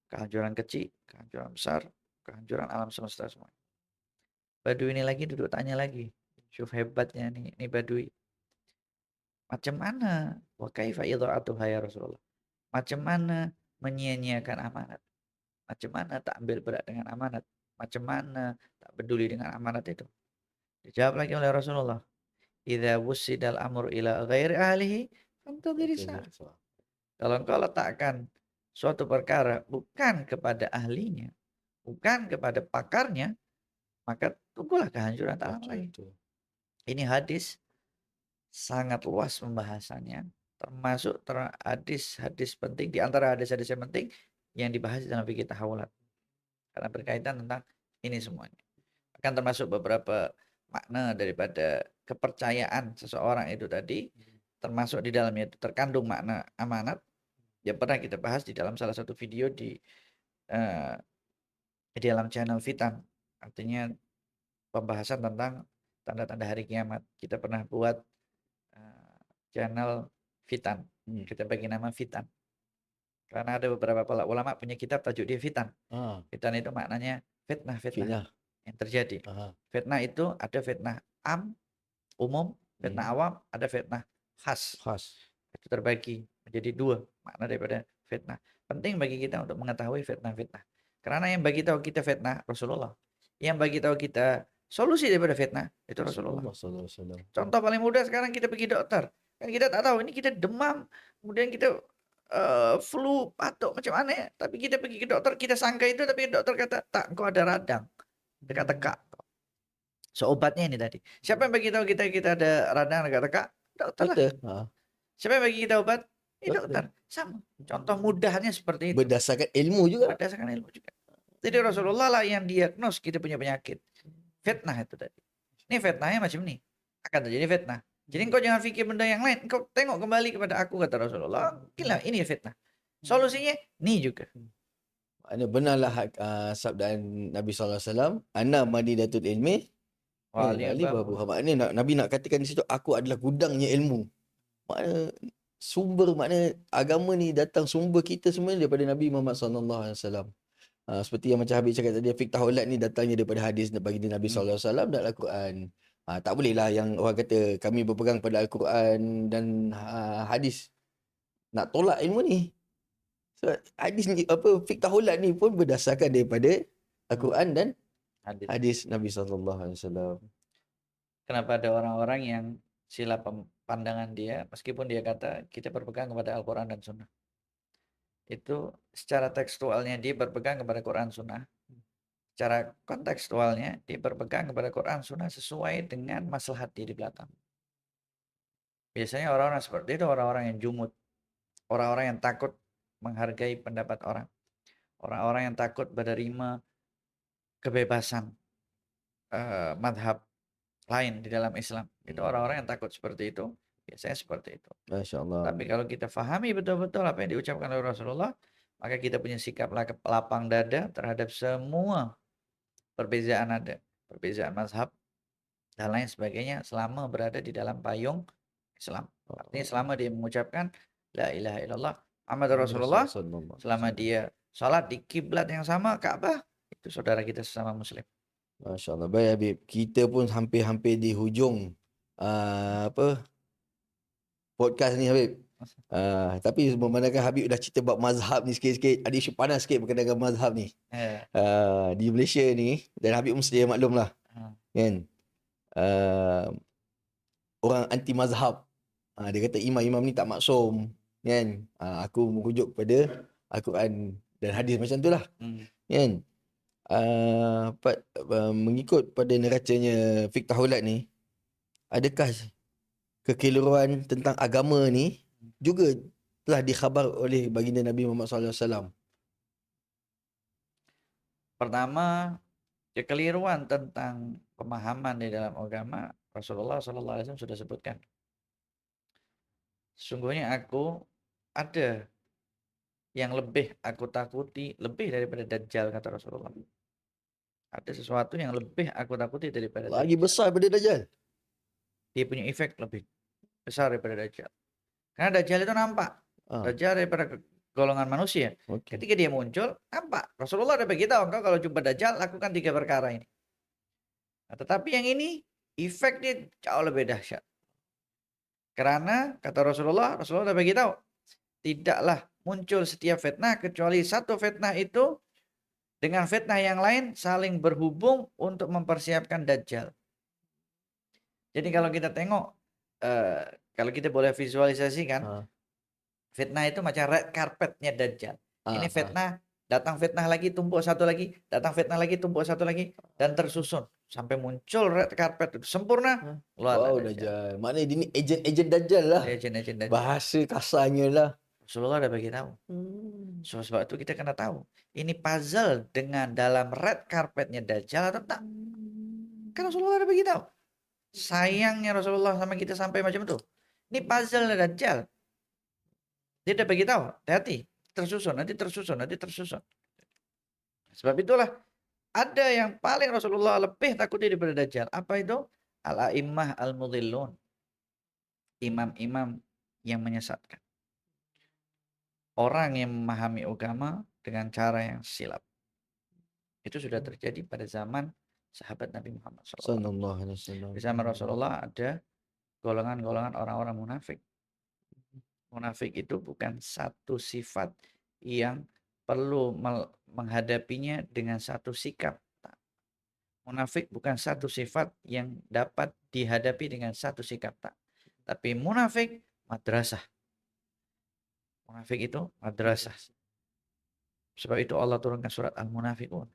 Kehancuran kecil, kehancuran besar, kehancuran alam semesta semua. Badui ini lagi duduk tanya lagi. Syuf hebatnya nih, ini badui. Macam mana? Wa kaifa idha'atuha ya Rasulullah? Macam mana menyia-nyiakan amanat? Macam mana tak ambil berat dengan amanat? Macam mana tak peduli dengan amanat itu? Dijawab lagi oleh Rasulullah. Idza wussidal amru ila ghairi ahlihi fantadhir sa'ah. Kalau engkau letakkan suatu perkara bukan kepada ahlinya, bukan kepada pakarnya, maka tunggulah kehancuran tak lama lagi. Ini hadis sangat luas pembahasannya, termasuk hadis penting, di antara hadis-hadis yang penting yang dibahas dalam fikih tahawulat. Karena berkaitan tentang ini semuanya. Akan termasuk beberapa makna daripada kepercayaan seseorang itu tadi, termasuk di dalamnya itu terkandung makna amanat yang pernah kita bahas di dalam salah satu video di dalam channel Fitan. Artinya pembahasan tentang tanda-tanda hari kiamat. Kita pernah buat channel Fitan. Kita bagi nama Fitan. Karena ada beberapa ulama punya kitab tajuk dia Fitan. Fitan itu maknanya fitnah yang terjadi. Fitnah itu ada fitnah umum, fitnah awam, ada fitnah khas. Itu terbagi menjadi dua makna daripada fitnah. Penting bagi kita untuk mengetahui fitnah-fitnah. Karena yang bagi tahu kita fitnah Rasulullah. Yang bagi tahu kita solusi daripada fitnah itu Rasulullah. Contoh paling mudah sekarang kita pergi dokter. Kan kita tak tahu ini kita demam, kemudian kita flu, batuk macam mana ya. Tapi kita pergi ke dokter, kita sangka itu, tapi dokter kata tak, engkau ada radang. Teka-teka. So obatnya ini tadi. Siapa yang bagi tahu kita ada radang teka-teka? Dokter lah. Siapa yang bagi kita obat? Dokter. Sama. Contoh mudahnya seperti itu. Berdasarkan ilmu juga. Jadi Rasulullah lah yang diagnos kita punya penyakit. Fitnah itu tadi. Ini fitnahnya macam ini. Akan terjadi fitnah. Jadi engkau jangan fikir benda yang lain, engkau tengok kembali kepada aku, kata Rasulullah. Gila, ini fitnah. Solusinya ni juga. Maknanya benarlah sabdaan Nabi SAW, ana madidatul ilmi Wali wali babuha. Maknanya Nabi nak katakan di situ, aku adalah gudangnya ilmu. Makna sumber, makna agama ni datang, sumber kita semua daripada Nabi Muhammad SAW. Seperti yang macam Habib cakap tadi, fiqh taulat ni datangnya daripada hadis baginda Nabi SAW dan Al-Quran. Tak bolehlah yang orang kata kami berpegang pada Al-Quran dan hadis nak tolak ilmu ni. So, hadis ni, fiqh taulat ni pun berdasarkan daripada Al-Quran dan hadis Nabi SAW. Kenapa ada orang-orang yang sila pandangan dia, meskipun dia kata kita berpegang kepada Al-Quran dan Sunnah, itu secara tekstualnya dia berpegang kepada Quran Sunnah, secara kontekstualnya dia berpegang kepada Quran Sunnah sesuai dengan maslahat dia di belakang. Biasanya orang-orang seperti itu orang-orang yang jumud, orang-orang yang takut menghargai pendapat orang, orang-orang yang takut menerima kebebasan madhab lain di dalam Islam. Itu orang-orang yang takut seperti itu, biasanya seperti itu. Masya Allah. Tapi kalau kita fahami betul-betul apa yang diucapkan oleh Rasulullah, maka kita punya sikap lapang dada terhadap semua perbezaan ada, perbezaan mazhab dan lain sebagainya, selama berada di dalam payung Islam. Artinya selama dia mengucapkan la ilaha illallah Muhammad Rasulullah, selama dia salat di kiblat yang sama Ka'bah, itu saudara kita sesama muslim. Masya Allah. Baik Habib, kita pun hampir-hampir di hujung podcast ni Habib. Tapi memandangkan Habib dah cerita bab mazhab ni sikit-sikit, ada isu panas sikit berkenaan dengan mazhab ni. Di Malaysia ni, dan Habib mesti maklum lah, kan, orang anti mazhab, dia kata imam-imam ni tak maksum, kan. Aku merujuk kepada Al-Quran dan hadis macam tu lah, kan. Mengikut pada neracanya fiqh taulat ni, adakah kekeliruan tentang agama ni juga telah dikhabar oleh baginda Nabi Muhammad SAW? Pertama, kekeliruan tentang pemahaman di dalam agama, Rasulullah SAW sudah sebutkan. Sesungguhnya aku ada yang lebih aku takuti, lebih daripada Dajjal, kata Rasulullah. Ada sesuatu yang lebih aku takuti daripada Lagi Dajjal. besar daripada Dajjal. Dia punya efek lebih besar daripada Dajjal. Karena Dajjal itu nampak. Dajjal daripada golongan manusia. Ketika dia muncul, nampak. Rasulullah udah beritahu, engkau kalau jumpa Dajjal, lakukan 3 perkara ini. Nah, tetapi yang ini, efeknya jauh lebih dahsyat. Karena, kata Rasulullah udah beritahu, tidaklah muncul setiap fitnah, kecuali satu fitnah itu dengan fitnah yang lain saling berhubung untuk mempersiapkan Dajjal. Jadi kalau kita tengok, kalau kita boleh visualisasikan, fitnah itu macam red carpetnya Dajjal. Ini fitnah, datang fitnah lagi, tumpuk satu lagi, datang fitnah lagi, tumpuk satu lagi, dan tersusun sampai muncul red carpet itu sempurna. Wow, Dajjal. Maknanya dia ni ejen-ejen Dajjal lah. Ejen-ejen Dajjal. Bahasa kasarnya lah. Rasulullah udah bagi tahu. So, sebab itu kita kena tahu, ini puzzle dengan dalam red carpetnya Dajjal atau tak? Kan Rasulullah udah bagi tahu. Sayangnya Rasulullah sama kita sampai macam itu. Ini puzzle Dajjal. Dia udah bagi tahu, hati-hati, nanti tersusun. Sebab itulah ada yang paling Rasulullah lebih takuti daripada Dajjal. Apa itu? Al-a'immah al-mudhillun. Imam-imam yang menyesatkan. Orang yang memahami agama dengan cara yang silap. Itu sudah terjadi pada zaman sahabat Nabi Muhammad SAW. Di zaman Rasulullah ada golongan-golongan orang-orang munafik. Munafik itu bukan satu sifat yang perlu menghadapinya dengan satu sikap. Munafik bukan satu sifat yang dapat dihadapi dengan satu sikap. Tapi munafik madrasah. Munafik itu madrasah. Sebab itu Allah turunkan surat Al-Munafiqun.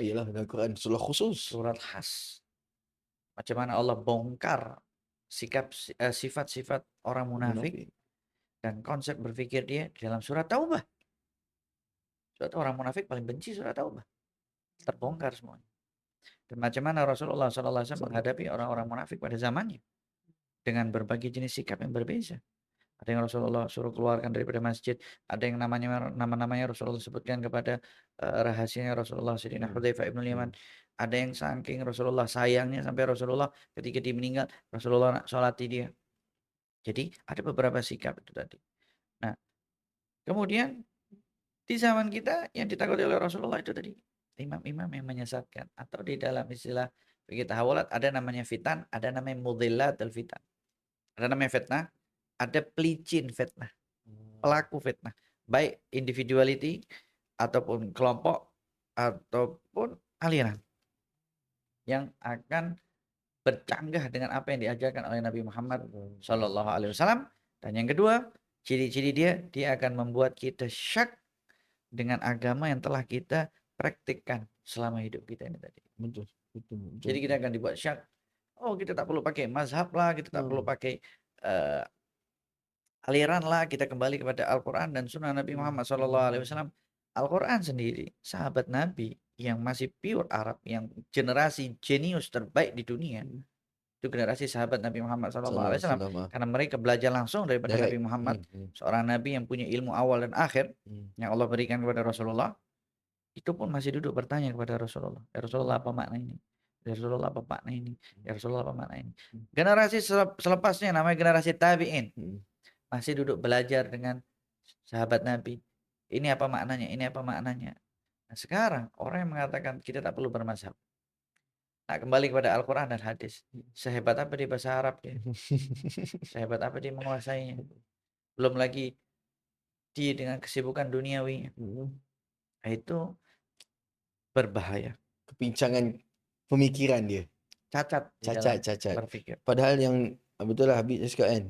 Iyalah, dalam Quran surah khusus. Surat khas. Macam mana Allah bongkar sifat-sifat orang munafik. Dan konsep berpikir dia di dalam surat Taubah. Surat orang munafik paling benci surat Taubah. Terbongkar semuanya. Dan macam mana Rasulullah SAW menghadapi orang-orang munafik pada zamannya. dengan berbagai jenis sikap yang berbeza. Ada yang Rasulullah suruh keluarkan daripada masjid, ada yang nama-namanya Rasulullah sebutkan kepada rahasianya Rasulullah Sayyidina Hudzaifah ibn Yaman. Ada yang saking Rasulullah sayangnya sampai Rasulullah ketika dia meninggal, Rasulullah nak sholati dia. Jadi ada beberapa sikap itu tadi. Nah, kemudian di zaman kita yang ditakuti oleh Rasulullah itu tadi imam-imam yang menyesatkan, atau di dalam istilah fikih tahawulat ada namanya fitan, ada namanya mudhillatul fitan. Ada namanya fitnah, ada pelicin fitnah, pelaku fitnah, baik individuality ataupun kelompok ataupun aliran yang akan bercanggah dengan apa yang diajarkan oleh Nabi Muhammad Shallallahu Alaihi Wasallam. Dan yang kedua, ciri-ciri dia akan membuat kita syak dengan agama yang telah kita praktikkan selama hidup kita ini tadi. Betul. Jadi kita akan dibuat syak. Oh, kita tak perlu pakai mazhab lah, kita tak perlu pakai aliran lah, kita kembali kepada Al-Quran dan Sunnah Nabi Muhammad SAW. Al-Quran sendiri, sahabat Nabi yang masih pure Arab, yang generasi jenius terbaik di dunia, itu generasi sahabat Nabi Muhammad SAW, karena mereka belajar langsung daripada Nabi Muhammad, seorang Nabi yang punya ilmu awal dan akhir yang Allah berikan kepada Rasulullah. Itu pun masih duduk bertanya kepada Rasulullah, ya Rasulullah apa makna ini? Ya Rasulullah apa makna ini? Ya Rasulullah apa makna ini? Generasi selepasnya namanya generasi tabi'in, masih duduk belajar dengan sahabat Nabi. Ini apa maknanya? Ini apa maknanya? Nah, sekarang orang yang mengatakan kita tak perlu bermazhab. Nah, kembali kepada Al-Quran dan hadis. Sehebat apa dia bahasa Arab dia? Sehebat apa dia menguasainya? Belum lagi dia dengan kesibukan duniawinya. Nah, itu berbahaya. Kepincangan pemikiran dia. Cacat berpikir. Padahal yang betul lah Habib cakap kan,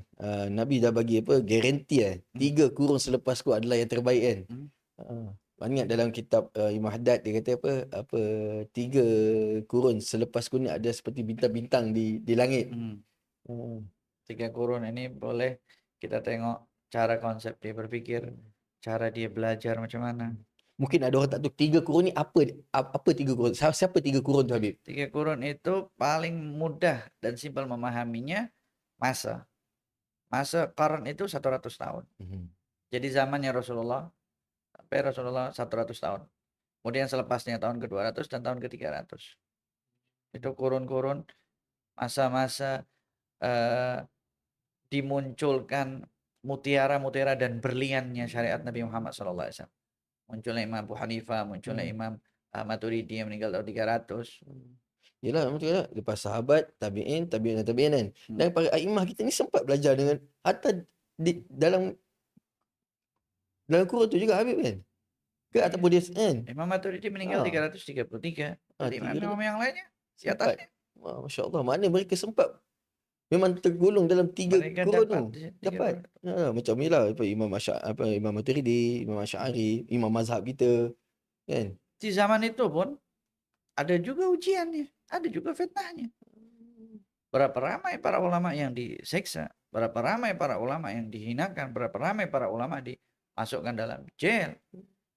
Nabi dah bagi apa, garanti kan, 3 kurun selepasku adalah yang terbaik kan. Ingat dalam kitab Imam Haddad dia kata apa 3 kurun selepasku ni ada seperti bintang-bintang di langit. 3 kurun ini boleh kita tengok cara konsep dia berpikir, cara dia belajar macam mana. Mungkin ada orang tak tahu 3 kurun ni apa 3 kurun. Siapa 3 kurun tu Habib? 3 kurun itu paling mudah dan simpel memahaminya. Masa qarn itu 100 tahun. Jadi zamannya Rasulullah sampai Rasulullah 100 tahun. Kemudian selepasnya tahun ke-200 dan tahun ke-300. Itu kurun-kurun masa-masa dimunculkan mutiara-mutiara dan berliannya syariat Nabi Muhammad SAW. Munculnya Imam Abu Hanifah, munculnya Imam Maturidi yang meninggal tahun 300. Yelah, betul lah. Lepas sahabat, tabi'in kan. Dan para aimah kita ni sempat belajar dengan hatta dalam kurun tu juga Habib kan. Ke ataupun dia kan. Imam Maturidi meninggal 333. Jadi imam yang lainnya di atasnya. Masya Allah. Mana mereka sempat memang tergolong dalam 3 kurun tu. Dapat. Macam ni lah. Imam Maturidi, Imam Asy'ari, Imam Mazhab kita. Kan. Di zaman itu pun ada juga ujiannya. Ada juga fitnahnya. Berapa ramai para ulama yang diseksa. Berapa ramai para ulama yang dihinakan. Berapa ramai para ulama dimasukkan dalam jail.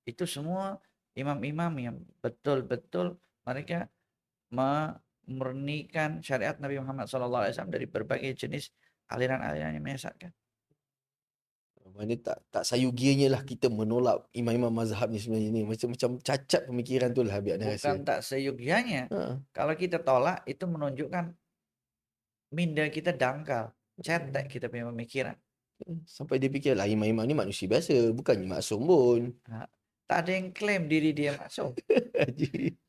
Itu semua imam-imam yang betul-betul mereka memurnikan syariat Nabi Muhammad SAW dari berbagai jenis aliran-aliran yang menyesatkan. Mana tak sayugianya lah kita menolak imam-imam mazhab ni sebenarnya ni. Macam cacat pemikiran tu lah Habib ada rasa. Bukan tak sayugianya. Kalau kita tolak itu menunjukkan minda kita dangkal. Cetek kita punya pemikiran. Sampai dia fikir lah imam-imam ni manusia biasa. Bukannya maksum pun. Tak ada yang klaim diri dia maksum.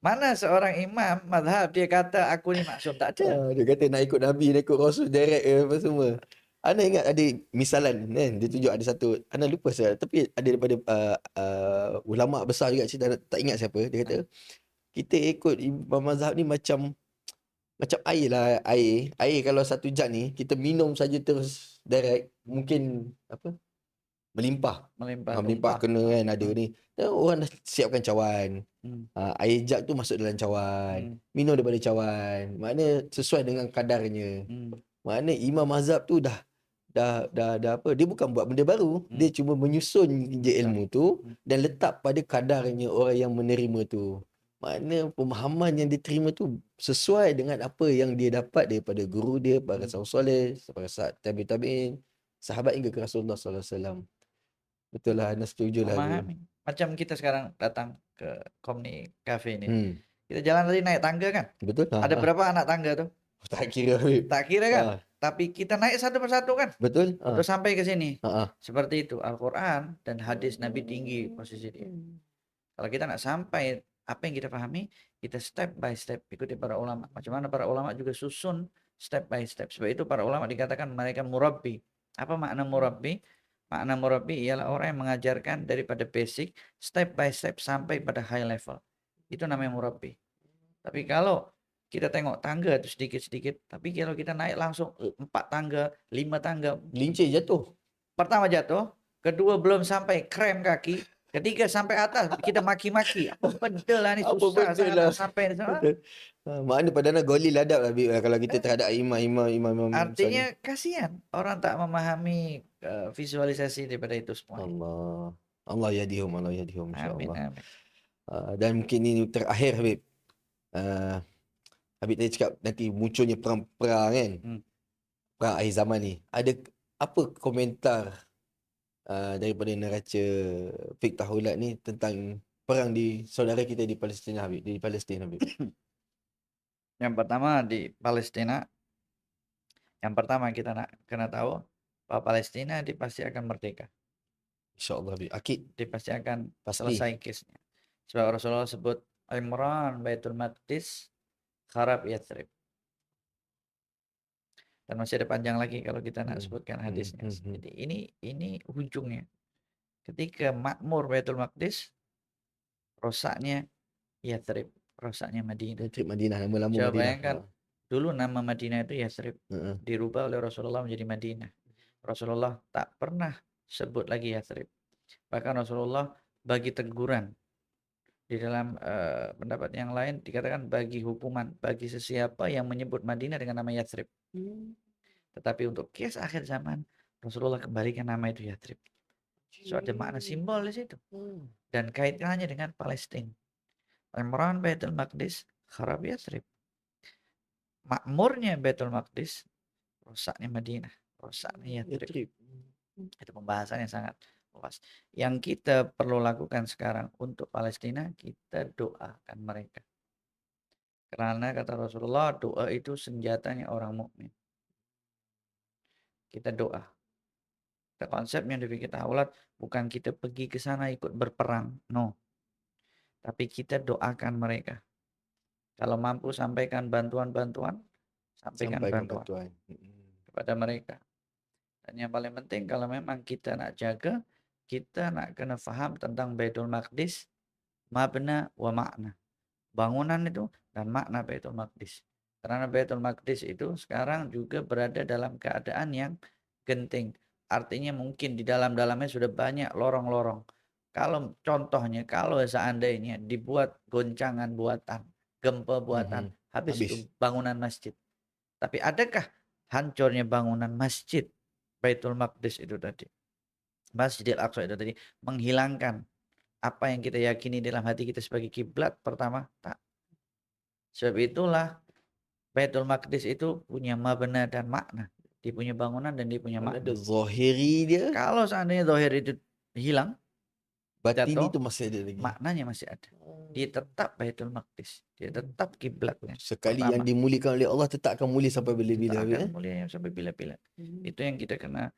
Mana seorang imam mazhab dia kata aku ni maksum? Tak ada. Dia kata nak ikut Nabi, nak ikut Rasul direct apa semua. Ana ingat ada misalan kan, dia tunjuk ada satu, Ana lupa saya, tapi ada daripada ulama besar juga, saya tak ingat siapa. Dia kata kita ikut imam mazhab ni macam air lah. Air kalau satu jug ni kita minum saja terus direct, mungkin melimpah kena kan ada ni. Orang dah siapkan cawan. Air jug tu masuk dalam cawan. Minum daripada cawan. Makna sesuai dengan kadarnya. Makna imam mazhab tu dah dia bukan buat benda baru. Dia cuma menyusun je ilmu tu dan letak pada kadarnya orang yang menerima tu. Makna pemahaman yang diterima tu sesuai dengan apa yang dia dapat daripada guru dia, para salaf soleh, para tabi'in, sahabat hingga ke Rasulullah sallallahu alaihi wasallam. Betul lah, Anda setuju lah tu. Memahami. Macam kita sekarang datang ke Komni Cafe ini. Hmm, Kita jalan tadi naik tangga kan? betul. Ada berapa anak tangga tuh? Tak kira, Habib. Tak kira kan? Ah, Tapi kita naik satu persatu kan? betul. Untuk sampai ke sini. Ah. Seperti itu. Al-Quran dan hadis Nabi tinggi posisi dia. Kalau kita nak sampai apa yang kita pahami, kita step by step ikuti para ulama. Macam mana para ulama juga susun step by step. Sebab itu para ulama dikatakan mereka murabbi. Apa makna murabbi? Makna murabbi ialah orang yang mengajarkan daripada basic step by step sampai pada high level. Itu namanya murabbi. Tapi kalau kita tengok tangga itu sedikit-sedikit, tapi kalau kita naik langsung 4 tangga, 5 tangga, Lincir jatuh. pertama jatuh, kedua belum sampai krem kaki, ketiga sampai atas kita maki-maki. Apa benda lah ni, Apa susah benda sangat lah. nak sampai di sana. Betul. Makna padahal golil adab lah, Habib, kalau kita terhadap imam. Artinya kasihan orang tak memahami visualisasi daripada itu semua. Allah yadihum, Amin, insyaAllah. amin. Dan mungkin ini terakhir, Habib. Habib tadi cakap nanti munculnya perang-perang kan. Perang akhir zaman ni. Ada apa komentar daripada neraca Fiqh Tahulat ni tentang perang di saudara kita di Palestin, Habib? Di Palestin, Habib. Yang pertama di Palestina, yang pertama kita nak kena tahu bahwa Palestina pasti akan merdeka. InsyaAllah, Habib. Akid. Dia pasti akan Pasti. selesai kisnya. Sebab Rasulullah sebut Imran Baitul Maqdis kharab Yathrib. Dan masih ada panjang lagi kalau kita nak sebutkan hadisnya. Jadi ini ujungnya. Ketika makmur Baitul Maqdis, rosaknya Yathrib, rosaknya Madinah. Yathrib Madinah, nama lama Coba Madinah. bayangkan, dulu nama Madinah itu Yathrib, dirubah oleh Rasulullah menjadi Madinah. Rasulullah tak pernah sebut lagi Yathrib. Bahkan Rasulullah bagi teguran. Di dalam pendapat yang lain dikatakan bagi hukuman bagi sesiapa yang menyebut Madinah dengan nama Yathrib. Tetapi untuk kes akhir zaman, Rasulullah kembalikan nama itu Yathrib. So ada makna simbol di situ. Dan kaitannya dengan Palestina. Imran Baitul Maqdis, kharab Yathrib. Makmurnya Baitul Maqdis, rusaknya Madinah, rusaknya Yathrib. Itu pembahasan yang sangat luas. Yang kita perlu lakukan sekarang untuk Palestina, kita doakan mereka. Karena kata Rasulullah, doa itu senjatanya orang mukmin. Kita doa. Konsepnya di fikih Tahulat bukan kita pergi ke sana ikut berperang, no. Tapi kita doakan mereka. Kalau mampu sampaikan bantuan-bantuan, sampaikan bantuan kepada mereka. Dan yang paling penting kalau memang kita nak jaga, kita nak kena faham tentang Baitul Maqdis, mabna wa makna. Bangunan itu dan makna Baitul Maqdis. Karena Baitul Maqdis itu sekarang juga berada dalam keadaan yang genting. Artinya mungkin di dalam-dalamnya sudah banyak lorong-lorong. Kalau contohnya, kalau seandainya dibuat goncangan buatan, gempa buatan, habis itu bangunan masjid. Tapi adakah hancurnya bangunan masjid Baitul Maqdis itu tadi, Masjidil Aqsa itu tadi, menghilangkan apa yang kita yakini dalam hati kita sebagai kiblat? Pertama, tak. Sebab itulah Baitul Maqdis itu punya mabna dan makna. Dia punya bangunan dan dia punya makna. Ada zahiri dia. Kalau seandainya zahir itu hilang, batin jatuh, itu masih ada lagi. Maknanya masih ada. Dia tetap Baitul Maqdis. Dia tetap kiblatnya. Sekali yang dimuliakan oleh Allah tetap akan mulia sampai bila-bila. Akan mulia sampai bila-bila. Itu yang kita kena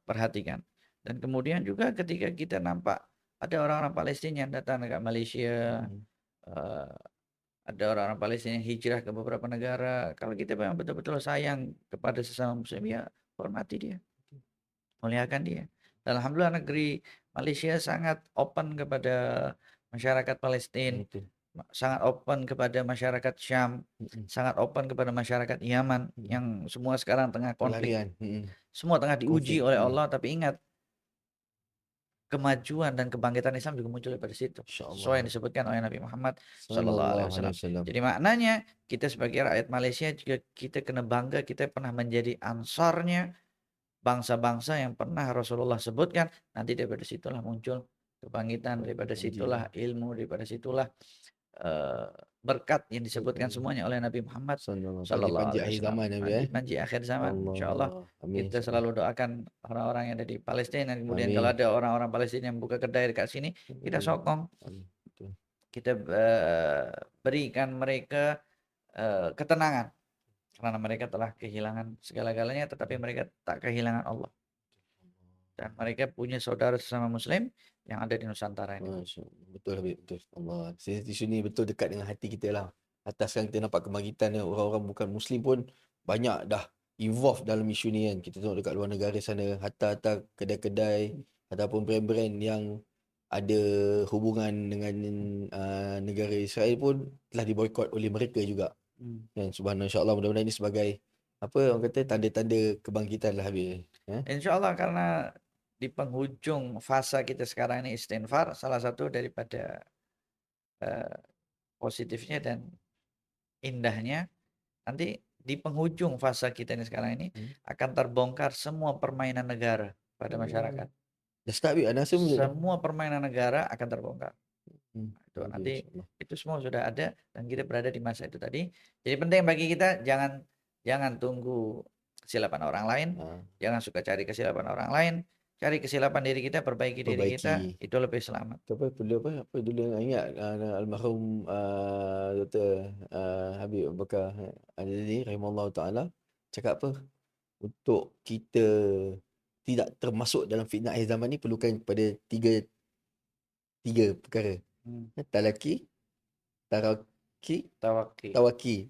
perhatikan. Dan kemudian juga ketika kita nampak ada orang-orang Palestina yang datang ke Malaysia, ada orang-orang Palestina yang hijrah ke beberapa negara. Kalau kita memang betul-betul sayang kepada sesama muslim, ya hormati dia, muliakan dia. Dan alhamdulillah negeri Malaysia sangat open kepada masyarakat Palestina, sangat open kepada masyarakat Syam, sangat open kepada masyarakat Yaman yang semua sekarang tengah konflik. Semua tengah diuji oleh Allah, tapi ingat kemajuan dan kebangkitan Islam juga muncul daripada situ. Sesuai yang disebutkan oleh Nabi Muhammad SAW. Jadi maknanya kita sebagai rakyat Malaysia juga kita kena bangga kita pernah menjadi ansarnya bangsa-bangsa yang pernah Rasulullah sebutkan. Nanti daripada situlah muncul kebangkitan, daripada situlah ilmu, daripada situlah berkat yang disebutkan semuanya oleh Nabi Muhammad Sallallahu Sallallahu panji-panji Alaihi akhir Wasallam. zaman Nabi Panji-panji akhir zaman, insya Allah Allah. Amin kita insyaallah. selalu doakan orang-orang yang ada di Palestina. Kemudian kalau Amin. ada orang-orang Palestina yang buka kedai dekat sini, kita sokong, Amin. Betul. kita berikan mereka ketenangan. Karena mereka telah kehilangan segala-galanya, tetapi mereka tak kehilangan Allah. Dan mereka punya saudara sesama Muslim yang ada di Nusantara ini. Masya Allah. Betul Habib, betul. Allah. Isu ni betul dekat dengan hati kita lah. Atas kan kita nampak kebangkitan orang-orang bukan Muslim pun banyak dah involved dalam isu ni kan. Kita tengok dekat luar negara sana, hatta kedai-kedai ataupun brand-brand yang ada hubungan dengan negara Israel pun telah diboikot oleh mereka juga. Kan subhanallah, insya-Allah mudah-mudahan ini sebagai apa orang kata tanda-tanda kebangkitan lah Habib. Insya Allah, karena di penghujung fase kita sekarang ini istighfar, salah satu daripada positifnya dan indahnya, nanti di penghujung fase kita ini sekarang ini akan terbongkar semua permainan negara pada masyarakat. Dah start Habib, Ana rasa Semua permainan negara akan terbongkar. Itu Habib, nanti insya-Allah. itu semua sudah ada dan kita berada di masa itu tadi. Jadi penting bagi kita jangan tunggu kesilapan orang lain, jangan suka cari kesilapan orang lain, cari kesilapan diri kita, perbaiki diri kita, itu lebih selamat. Apa dulu yang ingat almarhum Dr. Habib Abu Bakar Al-Jazari rahimahullah taala cakap apa, untuk kita tidak termasuk dalam fitnah akhir zaman ni perlukan kepada tiga perkara. Talaki, taraki, Tawakki. tawaki.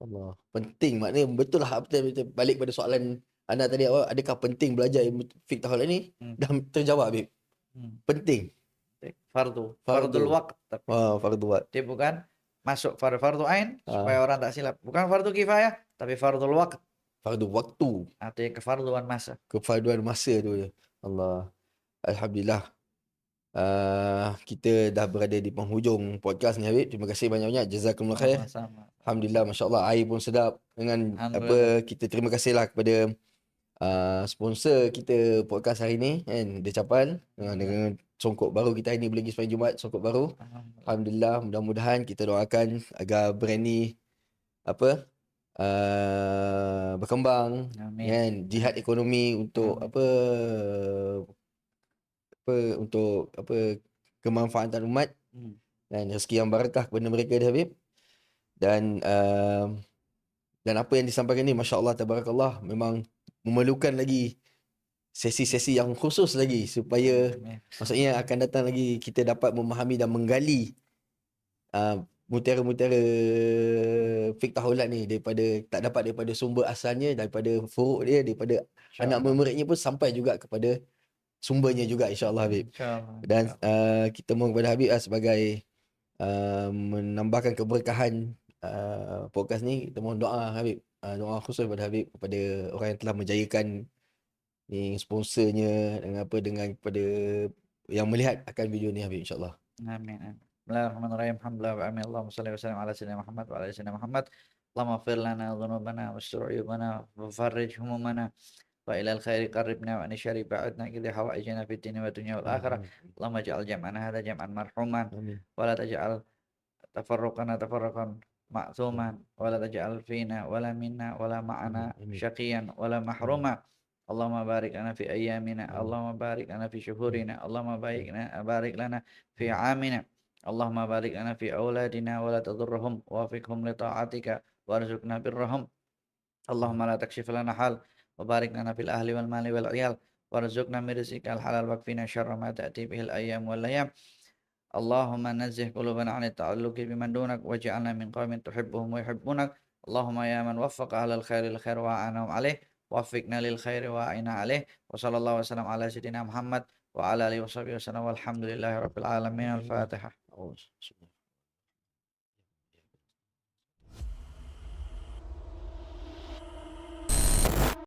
Allah. Penting, maknanya betul lah betul balik pada soalan anda tadi awal, adakah penting belajar ilmu fiqh tahun ini? Dah terjawab Habib. Penting. Fardul waqt, tapi Fardu waqt. dia bukan masuk fardu ain supaya orang tak silap. Bukan fardu kifayah, tapi fardul waqt. Fardu waktu. Artinya kefarduan masa. Kefarduan masa tu je. Allah. Alhamdulillah. Kita dah berada di penghujung podcast ni Habib. Terima kasih banyak-banyak. Jazakumullah khair. Sama-sama. Alhamdulillah, masya-Allah, air pun sedap dengan apa, kita terima kasihlah kepada sponsor kita podcast hari ni kan, Decapan dengan songkok baru kita hari ni boleh pergi sembahyang Jumaat songkok baru. Alhamdulillah, mudah-mudahan kita doakan agar brand ni apa berkembang. Amin. Kan, jihad ekonomi untuk untuk kemanfaatan umat dan rezeki yang barakah kepada mereka dia Habib. Dan apa yang disampaikan ni masya-Allah tabarakallah memang memerlukan lagi sesi-sesi yang khusus lagi supaya maksudnya akan datang lagi kita dapat memahami dan menggali mutiara-mutiara fiqh tahulat ni daripada sumber asalnya, daripada furuk dia, daripada anak muridnya pun sampai juga kepada sumbernya juga insya-Allah Habib. Dan kita mohon kepada Habib sebagai menambahkan keberkahan podcast ni, kita mohon doa Habib, doa khusus kepada Habib, kepada orang yang telah menjayakan ni, sponsornya dengan kepada yang melihat akan video ni Habib, insya-Allah. Amin. Bismillahirrahmanirrahim. Alhamdulillah wa amin. Allahumma shalli wa sallim ala sayyidina Muhammad wa ala sayyidina Muhammad. Allahumma ighfir lana dhunubana wastur 'uyubana wa farrij humumana wa ilal khairi qarribna wa anishari ba'adna ila hawaijana fid dunya wa dunya wal akhirah. Allahumma ja'al jam'ana hadha jam'an marhuman wa la taj'al tafarruqan ma'suman wa la taj'al fina wa la minna wa la ma'ana syaqiyan wa la mahruma. Allahumma barik lana fi ayyamina, Allahumma barik lana fi syuhurina, Allahumma barik lana fi amina, Allahumma barik lana fi auladina wa la tadurruhum wa wafiqhum li ta'atika warzuqna birrahum. Allahumma la takshif lana hal wa barik lana fil ahli wal mali wal iyal warzuqna min rizqikal halal wakfina syarra ma ta'ti bihil ayyam wal layam. Allahumma nazzih qulubana 'an at-ta'alluqi biman dunak waj'alna min qaumin tuhibbuhum wa yuhibbunak. Allahumma ya man waffaqa 'alal khairi lil khair wa an'am 'alaih wafiqna lil khairi wa a'ina 'alaih. Wa sallallahu wasallam ala sayyidina Muhammad wa ala alihi washabihi wasallam walhamdulillahi rabbil alamin. Al-Fatihah.